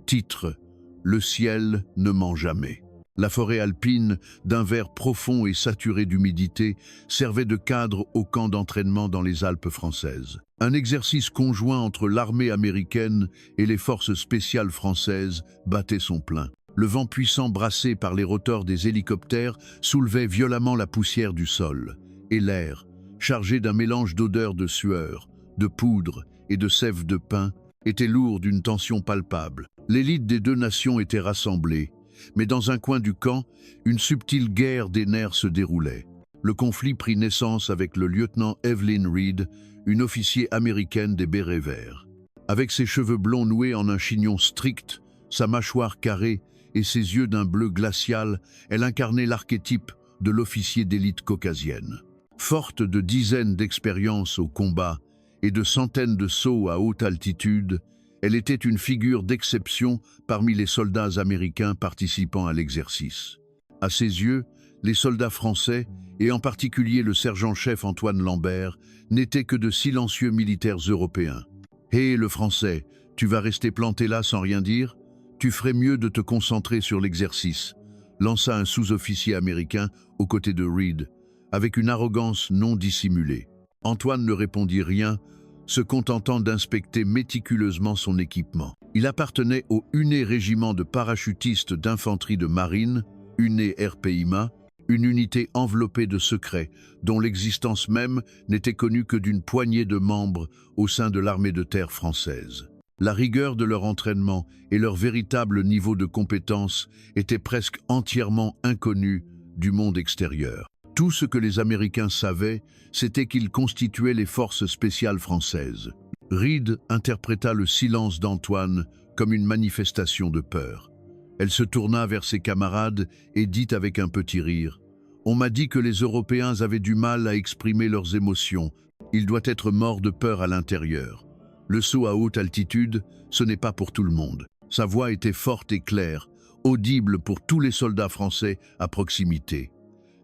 Titre: Le ciel ne ment jamais. La forêt alpine, d'un vert profond et saturé d'humidité, servait de cadre au camp d'entraînement dans les Alpes françaises. Un exercice conjoint entre l'armée américaine et les forces spéciales françaises battait son plein. Le vent puissant brassé par les rotors des hélicoptères soulevait violemment la poussière du sol, et l'air, chargé d'un mélange d'odeurs de sueur, de poudre et de sève de pin, était lourd d'une tension palpable. L'élite des deux nations était rassemblée, mais dans un coin du camp, une subtile guerre des nerfs se déroulait. Le conflit prit naissance avec le lieutenant Evelyn Reed, une officier américaine des bérets verts. Avec ses cheveux blonds noués en un chignon strict, sa mâchoire carrée et ses yeux d'un bleu glacial, elle incarnait l'archétype de l'officier d'élite caucasienne. Forte de dizaines d'expériences au combat et de centaines de sauts à haute altitude, elle était une figure d'exception parmi les soldats américains participant à l'exercice. À ses yeux, les soldats français, et en particulier le sergent-chef Antoine Lambert, n'étaient que de silencieux militaires européens. « Hé, le Français, tu vas rester planté là sans rien dire? Tu ferais mieux de te concentrer sur l'exercice », lança un sous-officier américain aux côtés de Reed, avec une arrogance non dissimulée. Antoine ne répondit rien, se contentant d'inspecter méticuleusement son équipement. Il appartenait au 1er régiment de parachutistes d'infanterie de marine, 1er RPIMA, une unité enveloppée de secrets, dont l'existence même n'était connue que d'une poignée de membres au sein de l'armée de terre française. La rigueur de leur entraînement et leur véritable niveau de compétence étaient presque entièrement inconnus du monde extérieur. Tout ce que les Américains savaient, c'était qu'ils constituaient les forces spéciales françaises. Reed interpréta le silence d'Antoine comme une manifestation de peur. Elle se tourna vers ses camarades et dit avec un petit rire: « On m'a dit que les Européens avaient du mal à exprimer leurs émotions. Il doit être mort de peur à l'intérieur. Le saut à haute altitude, ce n'est pas pour tout le monde. » Sa voix était forte et claire, audible pour tous les soldats français à proximité.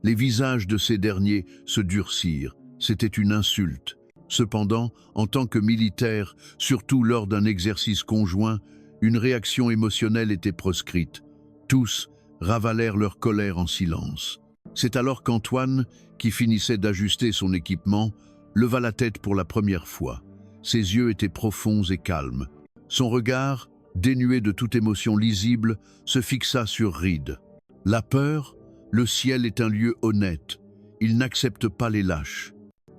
Les visages de ces derniers se durcirent. C'était une insulte. Cependant, en tant que militaire, surtout lors d'un exercice conjoint, une réaction émotionnelle était proscrite. Tous ravalèrent leur colère en silence. C'est alors qu'Antoine, qui finissait d'ajuster son équipement, leva la tête pour la première fois. Ses yeux étaient profonds et calmes. Son regard, dénué de toute émotion lisible, se fixa sur Reed. La peur, le ciel est un lieu honnête. Il n'accepte pas les lâches.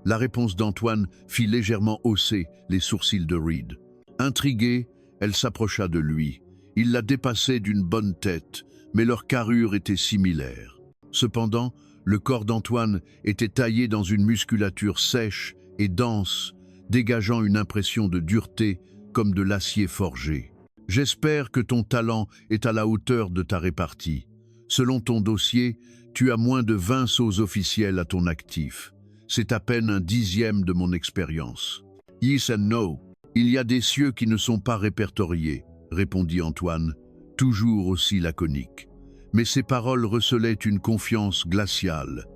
La réponse d'Antoine fit légèrement hausser les sourcils de Reed. Intriguée, elle s'approcha de lui. Il la dépassait d'une bonne tête, mais leur carrure était similaire. Cependant, le corps d'Antoine était taillé dans une musculature sèche et dense, dégageant une impression de dureté comme de l'acier forgé. « J'espère que ton talent est à la hauteur de ta répartie. Selon ton dossier, tu as moins de 20 sauts officiels à ton actif. C'est à peine un 10e de mon expérience. »« Yes and no. Il y a des cieux qui ne sont pas répertoriés, » répondit Antoine, toujours aussi laconique. Mais ses paroles recelaient une confiance glaciale.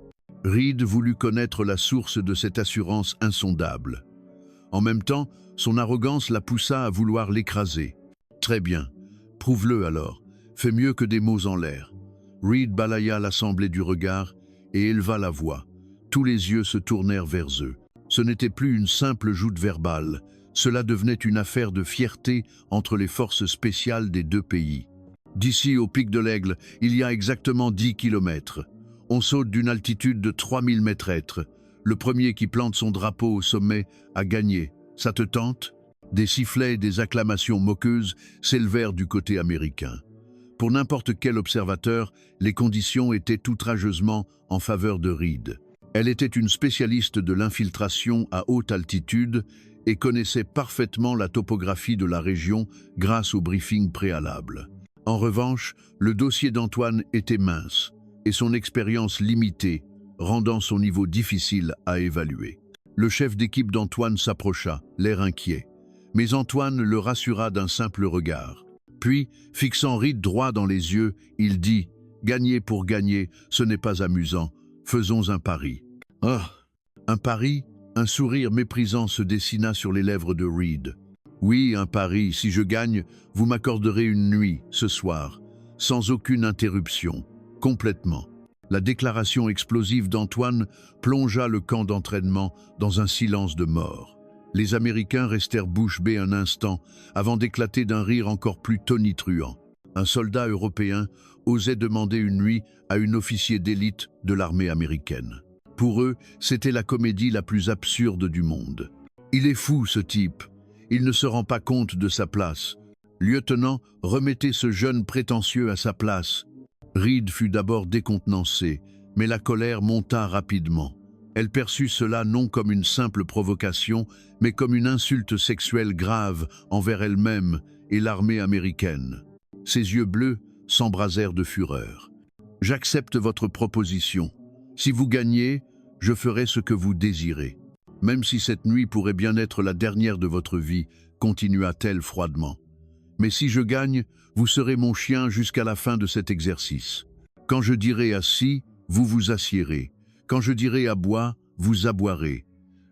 Reed voulut connaître la source de cette assurance insondable. En même temps, son arrogance la poussa à vouloir l'écraser. « Très bien, prouve-le alors. Fais mieux que des mots en l'air. » Reed balaya l'assemblée du regard et éleva la voix. Tous les yeux se tournèrent vers eux. Ce n'était plus une simple joute verbale. Cela devenait une affaire de fierté entre les forces spéciales des deux pays. D'ici au pic de l'Aigle, il y a exactement 10 kilomètres. On saute d'une altitude de 3000 mètres. Le premier qui plante son drapeau au sommet a gagné. Ça te tente ? Des sifflets et des acclamations moqueuses s'élevèrent du côté américain. Pour n'importe quel observateur, les conditions étaient outrageusement en faveur de Reed. Elle était une spécialiste de l'infiltration à haute altitude et connaissait parfaitement la topographie de la région grâce au briefing préalable. En revanche, le dossier d'Antoine était mince et son expérience limitée, rendant son niveau difficile à évaluer. Le chef d'équipe d'Antoine s'approcha, l'air inquiet. Mais Antoine le rassura d'un simple regard. Puis, fixant Reed droit dans les yeux, il dit « Gagner pour gagner, ce n'est pas amusant. Faisons un pari. » « Ah !» Un pari? Un sourire méprisant se dessina sur les lèvres de Reed. « Oui, un pari, si je gagne, vous m'accorderez une nuit, ce soir, sans aucune interruption, complètement. La déclaration explosive d'Antoine plongea le camp d'entraînement dans un silence de mort. Les Américains restèrent bouche bée un instant avant d'éclater d'un rire encore plus tonitruant. Un soldat européen osait demander une nuit à un officier d'élite de l'armée américaine. Pour eux, c'était la comédie la plus absurde du monde. Il est fou, ce type. Il ne se rend pas compte de sa place. Lieutenant, remettez ce jeune prétentieux à sa place. Reed fut d'abord décontenancé, mais la colère monta rapidement. Elle perçut cela non comme une simple provocation, mais comme une insulte sexuelle grave envers elle-même et l'armée américaine. Ses yeux bleus s'embrasèrent de fureur. « J'accepte votre proposition. Si vous gagnez, je ferai ce que vous désirez. Même si cette nuit pourrait bien être la dernière de votre vie, continua-t-elle froidement. Mais si je gagne, vous serez mon chien jusqu'à la fin de cet exercice. Quand je dirai assis, vous vous assiérez. Quand je dirai à bois, vous aboierez.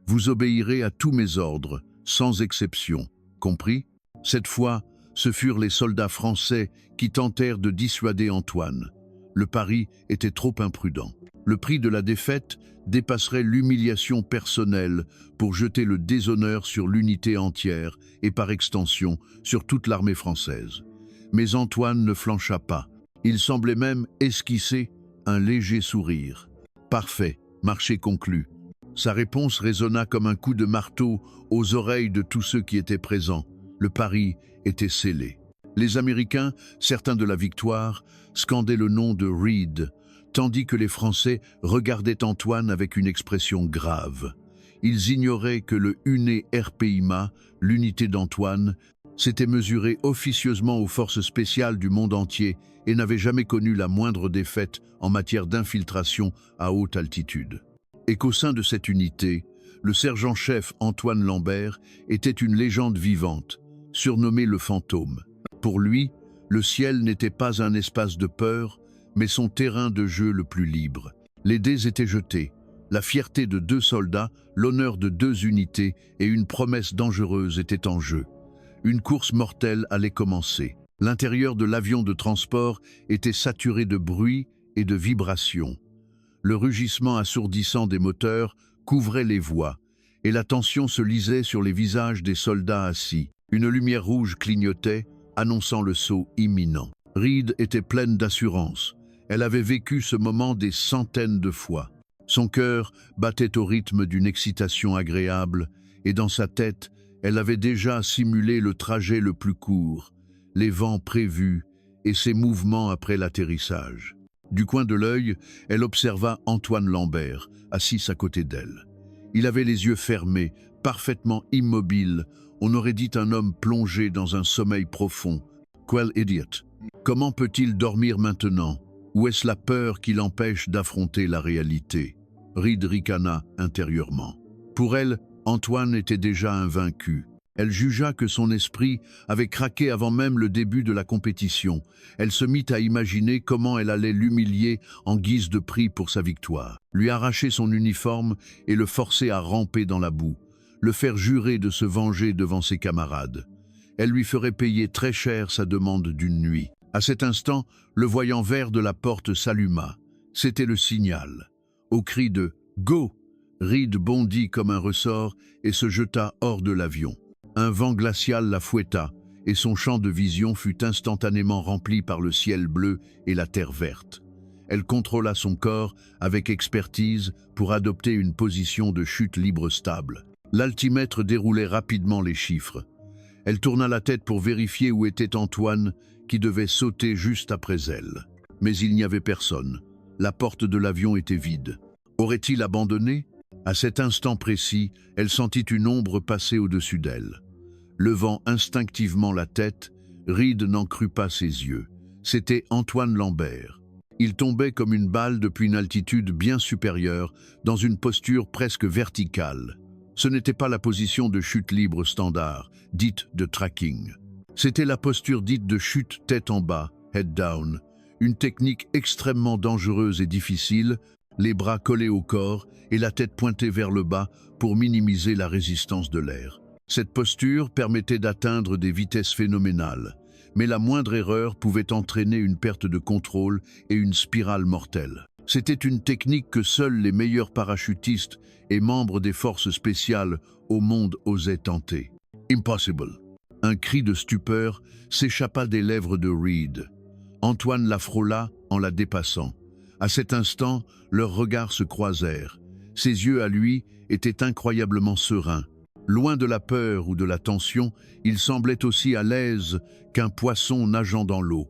Vous obéirez à tous mes ordres, sans exception. Compris? Cette fois, ce furent les soldats français qui tentèrent de dissuader Antoine. Le pari était trop imprudent. Le prix de la défaite dépasserait l'humiliation personnelle pour jeter le déshonneur sur l'unité entière et par extension sur toute l'armée française. Mais Antoine ne flancha pas. Il semblait même esquisser un léger sourire. Parfait, marché conclu. Sa réponse résonna comme un coup de marteau aux oreilles de tous ceux qui étaient présents. Le pari était scellé. Les Américains, certains de la victoire, scandaient le nom de Reed, tandis que les Français regardaient Antoine avec une expression grave. Ils ignoraient que le UNE RPIMA, l'unité d'Antoine, s'était mesuré officieusement aux forces spéciales du monde entier et n'avait jamais connu la moindre défaite en matière d'infiltration à haute altitude. Et qu'au sein de cette unité, le sergent-chef Antoine Lambert était une légende vivante, surnommé le fantôme. Pour lui, le ciel n'était pas un espace de peur, mais son terrain de jeu le plus libre. Les dés étaient jetés. La fierté de 2 soldats, l'honneur de 2 unités et une promesse dangereuse étaient en jeu. Une course mortelle allait commencer. L'intérieur de l'avion de transport était saturé de bruit et de vibrations. Le rugissement assourdissant des moteurs couvrait les voies, et la tension se lisait sur les visages des soldats assis. Une lumière rouge clignotait, annonçant le saut imminent. Reed était pleine d'assurance. Elle avait vécu ce moment des centaines de fois. Son cœur battait au rythme d'une excitation agréable, et dans sa tête, elle avait déjà simulé le trajet le plus court, les vents prévus et ses mouvements après l'atterrissage. Du coin de l'œil, elle observa Antoine Lambert, assis à côté d'elle. Il avait les yeux fermés, parfaitement immobile. On aurait dit un homme plongé dans un sommeil profond. Quel idiot! Comment peut-il dormir maintenant? Ou est-ce la peur qui l'empêche d'affronter la réalité? Reed ricana intérieurement. Pour elle, Antoine était déjà invaincu. Elle jugea que son esprit avait craqué avant même le début de la compétition. Elle se mit à imaginer comment elle allait l'humilier en guise de prix pour sa victoire. Lui arracher son uniforme et le forcer à ramper dans la boue. Le faire jurer de se venger devant ses camarades. Elle lui ferait payer très cher sa demande d'une nuit. À cet instant, le voyant vert de la porte s'alluma. C'était le signal. Au cri de « Go !», Reed bondit comme un ressort et se jeta hors de l'avion. Un vent glacial la fouetta, et son champ de vision fut instantanément rempli par le ciel bleu et la terre verte. Elle contrôla son corps avec expertise pour adopter une position de chute libre stable. L'altimètre déroulait rapidement les chiffres. Elle tourna la tête pour vérifier où était Antoine, qui devait sauter juste après elle. Mais il n'y avait personne. La porte de l'avion était vide. Aurait-il abandonné? À cet instant précis, elle sentit une ombre passer au-dessus d'elle. Levant instinctivement la tête, Reed n'en crut pas ses yeux. C'était Antoine Lambert. Il tombait comme une balle depuis une altitude bien supérieure, dans une posture presque verticale. Ce n'était pas la position de chute libre standard, dite de tracking. C'était la posture dite de chute tête en bas, head down, une technique extrêmement dangereuse et difficile, les bras collés au corps et la tête pointée vers le bas pour minimiser la résistance de l'air. Cette posture permettait d'atteindre des vitesses phénoménales, mais la moindre erreur pouvait entraîner une perte de contrôle et une spirale mortelle. C'était une technique que seuls les meilleurs parachutistes et membres des forces spéciales au monde osaient tenter. Impossible. Un cri de stupeur s'échappa des lèvres de Reed. Antoine la frôla en la dépassant. À cet instant, leurs regards se croisèrent. Ses yeux à lui étaient incroyablement sereins. Loin de la peur ou de la tension, il semblait aussi à l'aise qu'un poisson nageant dans l'eau.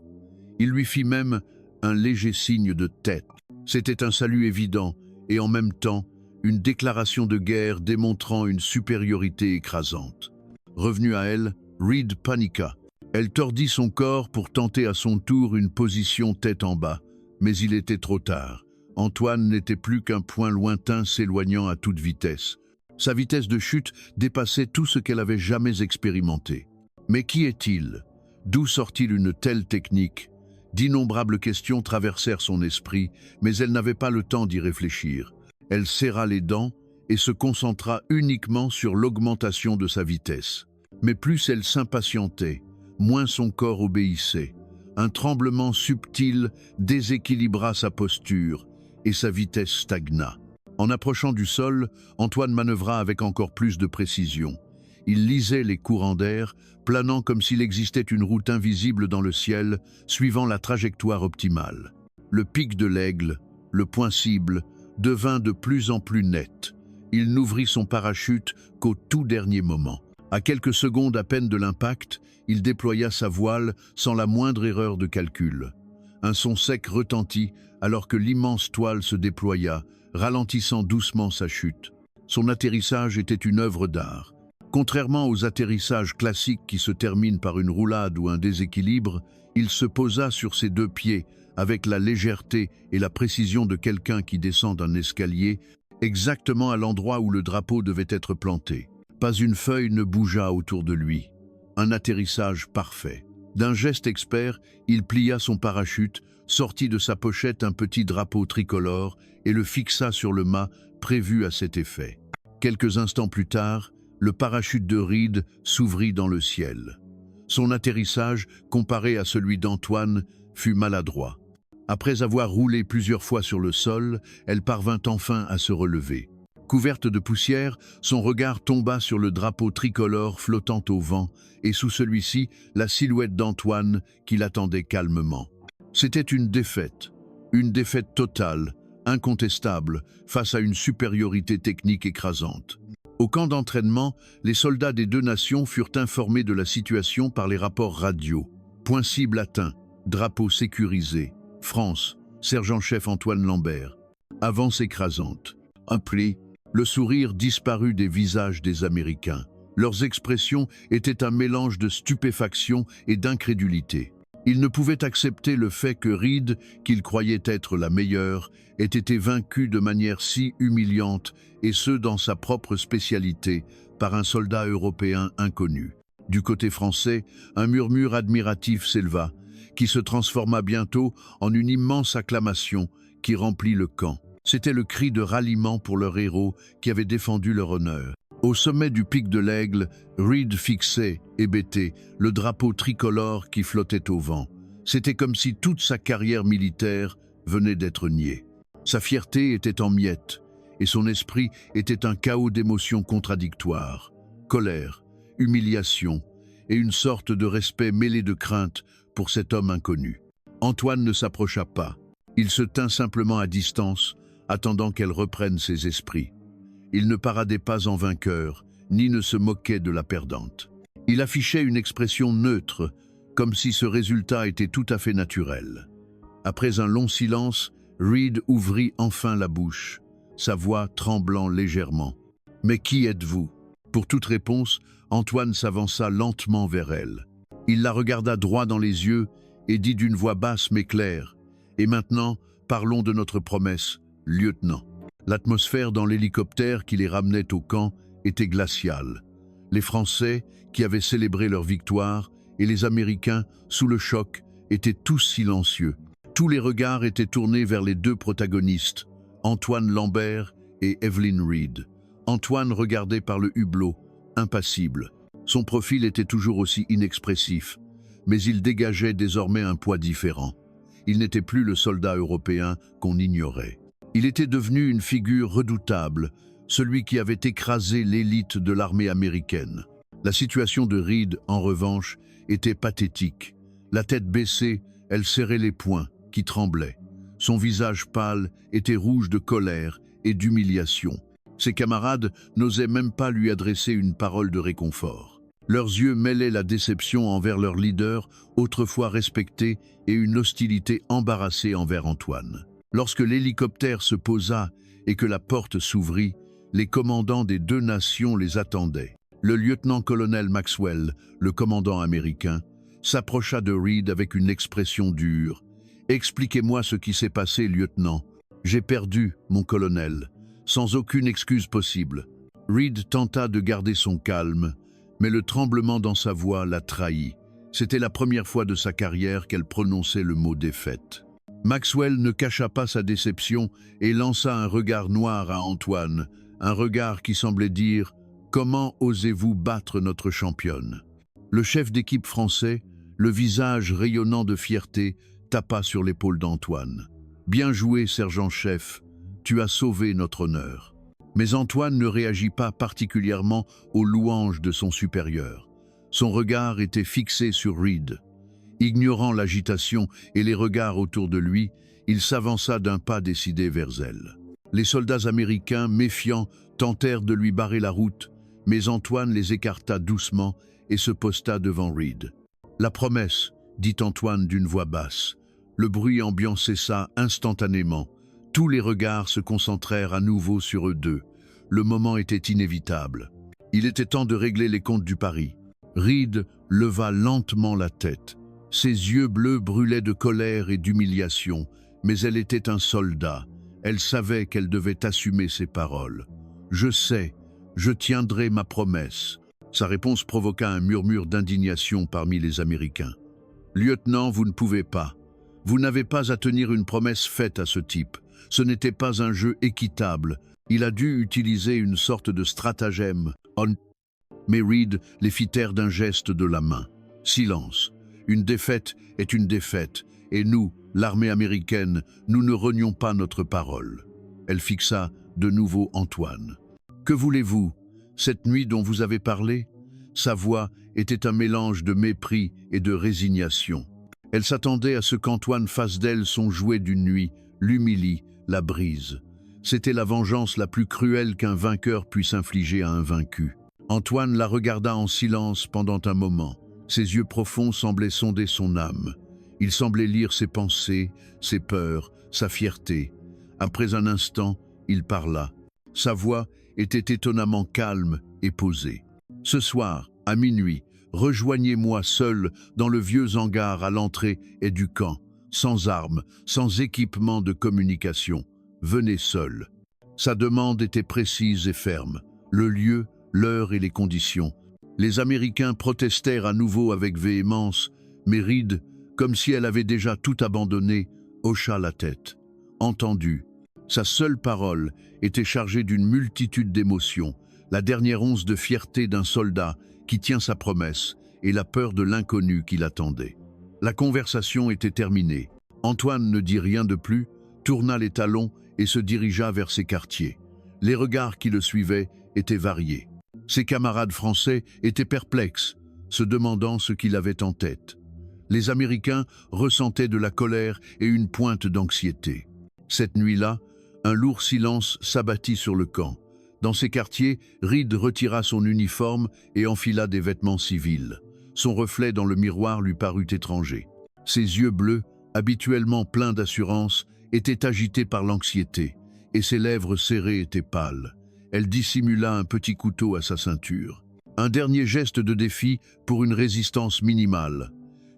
Il lui fit même un léger signe de tête. C'était un salut évident et en même temps une déclaration de guerre démontrant une supériorité écrasante. Revenue à elle, Reed paniqua. Elle tordit son corps pour tenter à son tour une position tête en bas, mais il était trop tard. Antoine n'était plus qu'un point lointain s'éloignant à toute vitesse. Sa vitesse de chute dépassait tout ce qu'elle avait jamais expérimenté. Mais qui est-il? D'où sort-il une telle technique? D'innombrables questions traversèrent son esprit, mais elle n'avait pas le temps d'y réfléchir. Elle serra les dents et se concentra uniquement sur l'augmentation de sa vitesse. Mais plus elle s'impatientait, moins son corps obéissait. Un tremblement subtil déséquilibra sa posture et sa vitesse stagna. En approchant du sol, Antoine manœuvra avec encore plus de précision. Il lisait les courants d'air, planant comme s'il existait une route invisible dans le ciel, suivant la trajectoire optimale. Le pic de l'aigle, le point cible, devint de plus en plus net. Il n'ouvrit son parachute qu'au tout dernier moment. À quelques secondes à peine de l'impact, il déploya sa voile sans la moindre erreur de calcul. Un son sec retentit alors que l'immense toile se déploya, ralentissant doucement sa chute. Son atterrissage était une œuvre d'art. Contrairement aux atterrissages classiques qui se terminent par une roulade ou un déséquilibre, il se posa sur ses deux pieds avec la légèreté et la précision de quelqu'un qui descend d'un escalier, exactement à l'endroit où le drapeau devait être planté. Pas une feuille ne bougea autour de lui. Un atterrissage parfait. D'un geste expert, il plia son parachute, sortit de sa pochette un petit drapeau tricolore et le fixa sur le mât prévu à cet effet. Quelques instants plus tard, le parachute de Reed s'ouvrit dans le ciel. Son atterrissage, comparé à celui d'Antoine, fut maladroit. Après avoir roulé plusieurs fois sur le sol, elle parvint enfin à se relever. Couverte de poussière, son regard tomba sur le drapeau tricolore flottant au vent et sous celui-ci, la silhouette d'Antoine qui l'attendait calmement. C'était une défaite totale, incontestable, face à une supériorité technique écrasante. Au camp d'entraînement, les soldats des deux nations furent informés de la situation par les rapports radio. Point cible atteint, drapeau sécurisé, France, sergent-chef Antoine Lambert. Avance écrasante. Appelé, le sourire disparut des visages des Américains. Leurs expressions étaient un mélange de stupéfaction et d'incrédulité. Ils ne pouvaient accepter le fait que Reed, qu'ils croyaient être la meilleure, ait été vaincu de manière si humiliante, et ce dans sa propre spécialité, par un soldat européen inconnu. Du côté français, un murmure admiratif s'éleva, qui se transforma bientôt en une immense acclamation qui remplit le camp. C'était le cri de ralliement pour leur héros qui avait défendu leur honneur. Au sommet du pic de l'Aigle, Reed fixait, hébété, le drapeau tricolore qui flottait au vent. C'était comme si toute sa carrière militaire venait d'être niée. Sa fierté était en miettes, et son esprit était un chaos d'émotions contradictoires. Colère, humiliation et une sorte de respect mêlé de crainte pour cet homme inconnu. Antoine ne s'approcha pas. Il se tint simplement à distance, attendant qu'elle reprenne ses esprits. Il ne paradait pas en vainqueur, ni ne se moquait de la perdante. Il affichait une expression neutre, comme si ce résultat était tout à fait naturel. Après un long silence, Reed ouvrit enfin la bouche, sa voix tremblant légèrement. « Mais qui êtes-vous » Pour toute réponse, Antoine s'avança lentement vers elle. Il la regarda droit dans les yeux et dit d'une voix basse mais claire « Et maintenant, parlons de notre promesse, lieutenant. » L'atmosphère dans l'hélicoptère qui les ramenait au camp était glaciale. Les Français, qui avaient célébré leur victoire, et les Américains, sous le choc, étaient tous silencieux. Tous les regards étaient tournés vers les deux protagonistes, Antoine Lambert et Evelyn Reed. Antoine regardait par le hublot, impassible. Son profil était toujours aussi inexpressif, mais il dégageait désormais un poids différent. Il n'était plus le soldat européen qu'on ignorait. Il était devenu une figure redoutable, celui qui avait écrasé l'élite de l'armée américaine. La situation de Reed, en revanche, était pathétique. La tête baissée, elle serrait les poings, qui tremblaient. Son visage pâle était rouge de colère et d'humiliation. Ses camarades n'osaient même pas lui adresser une parole de réconfort. Leurs yeux mêlaient la déception envers leur leader, autrefois respecté, et une hostilité embarrassée envers Antoine. Lorsque l'hélicoptère se posa et que la porte s'ouvrit, les commandants des deux nations les attendaient. Le lieutenant-colonel Maxwell, le commandant américain, s'approcha de Reed avec une expression dure. « Expliquez-moi ce qui s'est passé, lieutenant. J'ai perdu, mon colonel, sans aucune excuse possible. » Reed tenta de garder son calme, mais le tremblement dans sa voix l'a trahi. C'était la première fois de sa carrière qu'elle prononçait le mot défaite. Maxwell ne cacha pas sa déception et lança un regard noir à Antoine, un regard qui semblait dire « Comment osez-vous battre notre championne ?» Le chef d'équipe français, le visage rayonnant de fierté, tapa sur l'épaule d'Antoine. « Bien joué, sergent-chef, tu as sauvé notre honneur. » Mais Antoine ne réagit pas particulièrement aux louanges de son supérieur. Son regard était fixé sur Reed. Ignorant l'agitation et les regards autour de lui, il s'avança d'un pas décidé vers elle. Les soldats américains, méfiants, tentèrent de lui barrer la route, mais Antoine les écarta doucement et se posta devant Reed. « La promesse », dit Antoine d'une voix basse. Le bruit ambiant cessa instantanément. Tous les regards se concentrèrent à nouveau sur eux deux. Le moment était inévitable. Il était temps de régler les comptes du pari. Reed leva lentement la tête. Ses yeux bleus brûlaient de colère et d'humiliation, mais elle était un soldat. Elle savait qu'elle devait assumer ses paroles. « Je sais, je tiendrai ma promesse. » Sa réponse provoqua un murmure d'indignation parmi les Américains. « Lieutenant, vous ne pouvez pas. Vous n'avez pas à tenir une promesse faite à ce type. Ce n'était pas un jeu équitable. Il a dû utiliser une sorte de stratagème. » Mais Reed les fit taire d'un geste de la main. Silence. Une défaite est une défaite, et nous, l'armée américaine, nous ne renions pas notre parole. Elle fixa de nouveau Antoine. « Que voulez-vous? Cette nuit dont vous avez parlé ?» Sa voix était un mélange de mépris et de résignation. Elle s'attendait à ce qu'Antoine fasse d'elle son jouet d'une nuit, l'humilie, la brise. C'était la vengeance la plus cruelle qu'un vainqueur puisse infliger à un vaincu. Antoine la regarda en silence pendant un moment. Ses yeux profonds semblaient sonder son âme. Il semblait lire ses pensées, ses peurs, sa fierté. Après un instant, il parla. Sa voix était étonnamment calme et posée. « Ce soir, à minuit, rejoignez-moi seul dans le vieux hangar à l'entrée et du camp, sans armes, sans équipement de communication. Venez seul. » Sa demande était précise et ferme. Le lieu, l'heure et les conditions. Les Américains protestèrent à nouveau avec véhémence, mais Reed, comme si elle avait déjà tout abandonné, hocha la tête. Entendu. Sa seule parole était chargée d'une multitude d'émotions, la dernière once de fierté d'un soldat qui tient sa promesse et la peur de l'inconnu qui l'attendait. La conversation était terminée. Antoine ne dit rien de plus, tourna les talons et se dirigea vers ses quartiers. Les regards qui le suivaient étaient variés. Ses camarades français étaient perplexes, se demandant ce qu'il avait en tête. Les Américains ressentaient de la colère et une pointe d'anxiété. Cette nuit-là, un lourd silence s'abattit sur le camp. Dans ses quartiers, Reed retira son uniforme et enfila des vêtements civils. Son reflet dans le miroir lui parut étranger. Ses yeux bleus, habituellement pleins d'assurance, étaient agités par l'anxiété, et ses lèvres serrées étaient pâles. Elle dissimula un petit couteau à sa ceinture. Un dernier geste de défi pour une résistance minimale.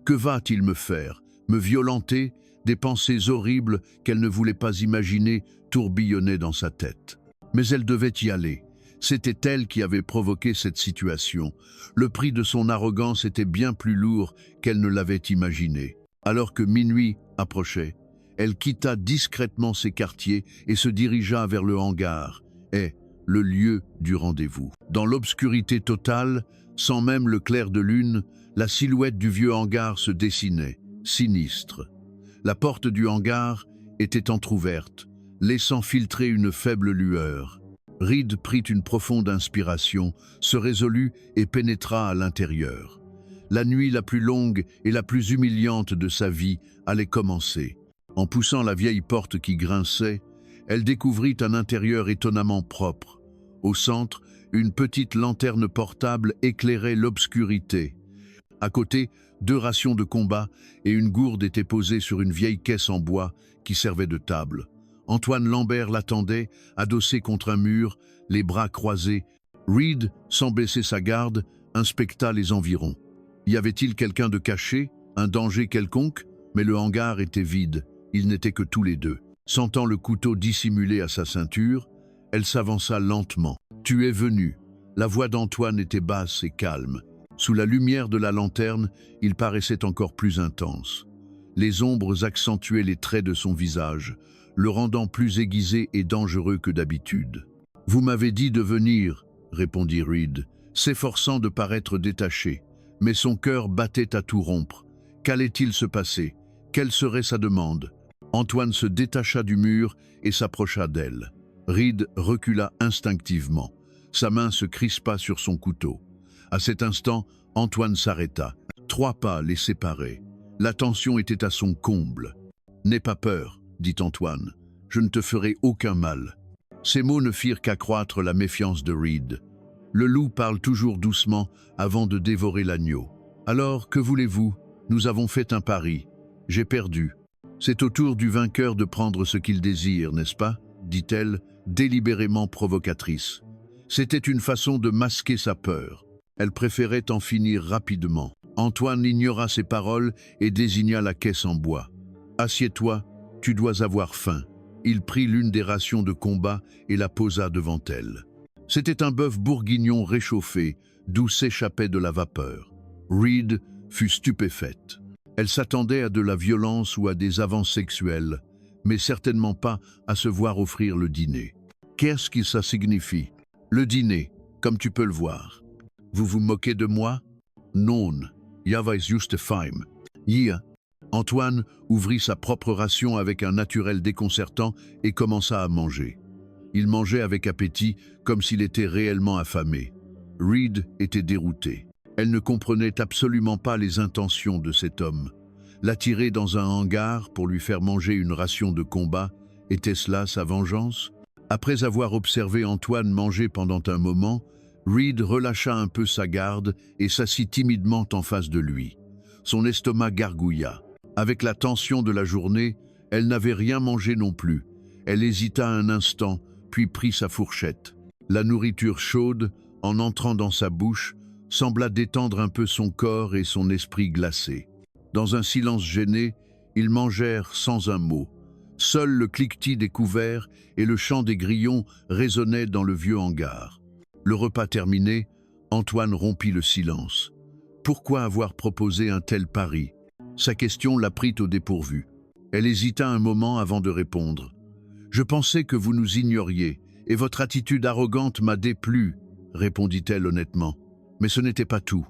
Que va-t-il me faire? Me violenter? Des pensées horribles qu'elle ne voulait pas imaginer tourbillonnaient dans sa tête. Mais elle devait y aller. C'était elle qui avait provoqué cette situation. Le prix de son arrogance était bien plus lourd qu'elle ne l'avait imaginé. Alors que minuit approchait, elle quitta discrètement ses quartiers et se dirigea vers le hangar. Et, le lieu du rendez-vous. Dans l'obscurité totale, sans même le clair de lune, la silhouette du vieux hangar se dessinait, sinistre. La porte du hangar était entr'ouverte, laissant filtrer une faible lueur. Reed prit une profonde inspiration, se résolut et pénétra à l'intérieur. La nuit la plus longue et la plus humiliante de sa vie allait commencer. En poussant la vieille porte qui grinçait, elle découvrit un intérieur étonnamment propre. Au centre, une petite lanterne portable éclairait l'obscurité. À côté, 2 rations de combat et une gourde étaient posées sur une vieille caisse en bois qui servait de table. Antoine Lambert l'attendait, adossé contre un mur, les bras croisés. Reed, sans baisser sa garde, inspecta les environs. Y avait-il quelqu'un de caché, un danger quelconque? Mais le hangar était vide, ils n'étaient que tous les deux. Sentant le couteau dissimulé à sa ceinture, elle s'avança lentement. « Tu es venu !» La voix d'Antoine était basse et calme. Sous la lumière de la lanterne, il paraissait encore plus intense. Les ombres accentuaient les traits de son visage, le rendant plus aiguisé et dangereux que d'habitude. « Vous m'avez dit de venir », répondit Reed, s'efforçant de paraître détaché. Mais son cœur battait à tout rompre. Qu'allait-il se passer? Quelle serait sa demande? Antoine se détacha du mur et s'approcha d'elle. Reed recula instinctivement. Sa main se crispa sur son couteau. À cet instant, Antoine s'arrêta. 3 pas les séparaient. La tension était à son comble. « N'aie pas peur », dit Antoine. « Je ne te ferai aucun mal. » Ces mots ne firent qu'accroître la méfiance de Reed. Le loup parle toujours doucement avant de dévorer l'agneau. « Alors, que voulez-vous? Nous avons fait un pari. J'ai perdu. C'est au tour du vainqueur de prendre ce qu'il désire, n'est-ce pas ?» dit-elle, délibérément provocatrice. C'était une façon de masquer sa peur. Elle préférait en finir rapidement. Antoine ignora ses paroles et désigna la caisse en bois. « Assieds-toi, tu dois avoir faim. » Il prit l'une des rations de combat et la posa devant elle. C'était un bœuf bourguignon réchauffé, d'où s'échappait de la vapeur. Reed fut stupéfaite. Elle s'attendait à de la violence ou à des avances sexuelles, mais certainement pas à se voir offrir le dîner. Qu'est-ce que ça signifie? Le dîner, comme tu peux le voir. Vous vous moquez de moi? Non, jag var juste fime. Yeah. Antoine ouvrit sa propre ration avec un naturel déconcertant et commença à manger. Il mangeait avec appétit, comme s'il était réellement affamé. Reed était déroutée. Elle ne comprenait absolument pas les intentions de cet homme. L'attirer dans un hangar pour lui faire manger une ration de combat, était-ce là sa vengeance? Après avoir observé Antoine manger pendant un moment, Reed relâcha un peu sa garde et s'assit timidement en face de lui. Son estomac gargouilla. Avec la tension de la journée, elle n'avait rien mangé non plus. Elle hésita un instant, puis prit sa fourchette. La nourriture chaude, en entrant dans sa bouche, sembla détendre un peu son corps et son esprit glacé. Dans un silence gêné, ils mangèrent sans un mot. Seul le cliquetis des couverts et le chant des grillons résonnaient dans le vieux hangar. Le repas terminé, Antoine rompit le silence. Pourquoi avoir proposé un tel pari? Sa question la prit au dépourvu. Elle hésita un moment avant de répondre. « Je pensais que vous nous ignoriez, et votre attitude arrogante m'a déplu, » répondit-elle honnêtement. « Mais ce n'était pas tout.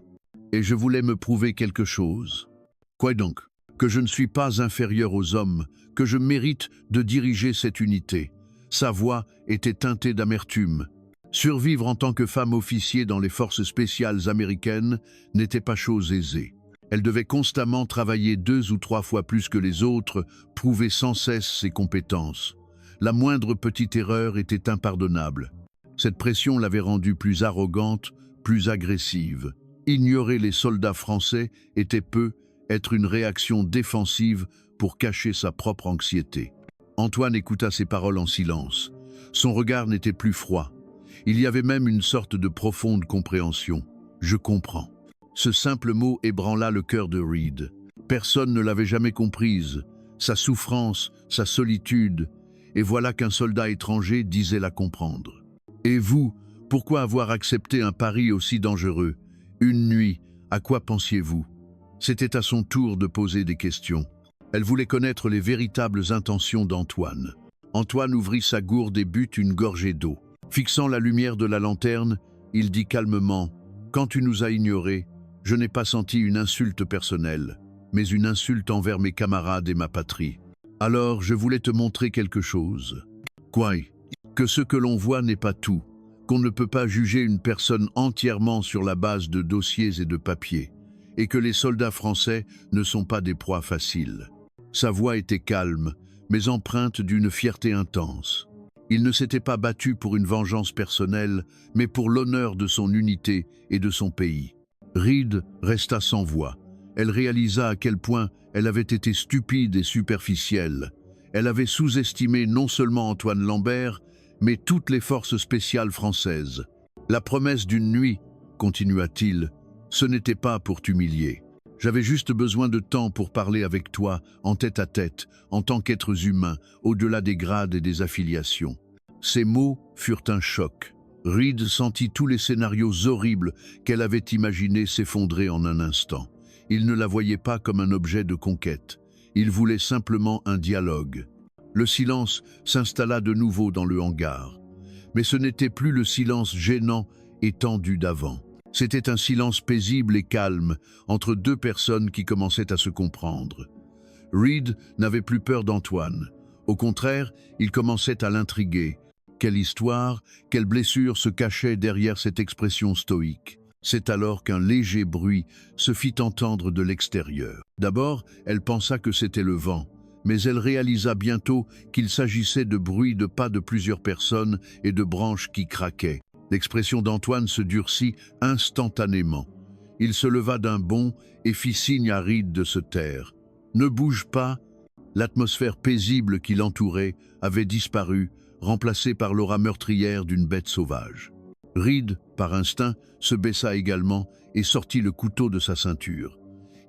Et je voulais me prouver quelque chose. » « Quoi donc? Que je ne suis pas inférieur aux hommes, que je mérite de diriger cette unité. » Sa voix était teintée d'amertume. Survivre en tant que femme officier dans les forces spéciales américaines n'était pas chose aisée. Elle devait constamment travailler 2 ou 3 fois plus que les autres, prouver sans cesse ses compétences. La moindre petite erreur était impardonnable. Cette pression l'avait rendue plus arrogante, plus agressive. Ignorer les soldats français était être une réaction défensive pour cacher sa propre anxiété. Antoine écouta ces paroles en silence. Son regard n'était plus froid. Il y avait même une sorte de profonde compréhension. « Je comprends ». Ce simple mot ébranla le cœur de Reed. Personne ne l'avait jamais comprise. Sa souffrance, sa solitude. Et voilà qu'un soldat étranger disait la comprendre. « Et vous, pourquoi avoir accepté un pari aussi dangereux? Une nuit, à quoi pensiez-vous » C'était à son tour de poser des questions. Elle voulait connaître les véritables intentions d'Antoine. Antoine ouvrit sa gourde et but une gorgée d'eau. Fixant la lumière de la lanterne, il dit calmement « Quand tu nous as ignorés, je n'ai pas senti une insulte personnelle, mais une insulte envers mes camarades et ma patrie. Alors je voulais te montrer quelque chose. Quoi? Que ce que l'on voit n'est pas tout, qu'on ne peut pas juger une personne entièrement sur la base de dossiers et de papiers, et que les soldats français ne sont pas des proies faciles. » Sa voix était calme, mais empreinte d'une fierté intense. Il ne s'était pas battu pour une vengeance personnelle, mais pour l'honneur de son unité et de son pays. Reed resta sans voix. Elle réalisa à quel point elle avait été stupide et superficielle. Elle avait sous-estimé non seulement Antoine Lambert, mais toutes les forces spéciales françaises. La promesse d'une nuit, continua-t-il, ce n'était pas pour t'humilier. J'avais juste besoin de temps pour parler avec toi, en tête-à-tête, en tant qu'êtres humains, au-delà des grades et des affiliations. Ces mots furent un choc. Reed sentit tous les scénarios horribles qu'elle avait imaginés s'effondrer en un instant. Il ne la voyait pas comme un objet de conquête. Il voulait simplement un dialogue. Le silence s'installa de nouveau dans le hangar. Mais ce n'était plus le silence gênant et tendu d'avant. C'était un silence paisible et calme entre deux personnes qui commençaient à se comprendre. Reed n'avait plus peur d'Antoine. Au contraire, il commençait à l'intriguer. Quelle histoire, quelle blessure se cachait derrière cette expression stoïque. C'est alors qu'un léger bruit se fit entendre de l'extérieur. D'abord, elle pensa que c'était le vent, mais elle réalisa bientôt qu'il s'agissait de bruits de pas de plusieurs personnes et de branches qui craquaient. L'expression d'Antoine se durcit instantanément. Il se leva d'un bond et fit signe à Reed de se taire. « Ne bouge pas !» L'atmosphère paisible qui l'entourait avait disparu, remplacée par l'aura meurtrière d'une bête sauvage. Reed, par instinct, se baissa également et sortit le couteau de sa ceinture.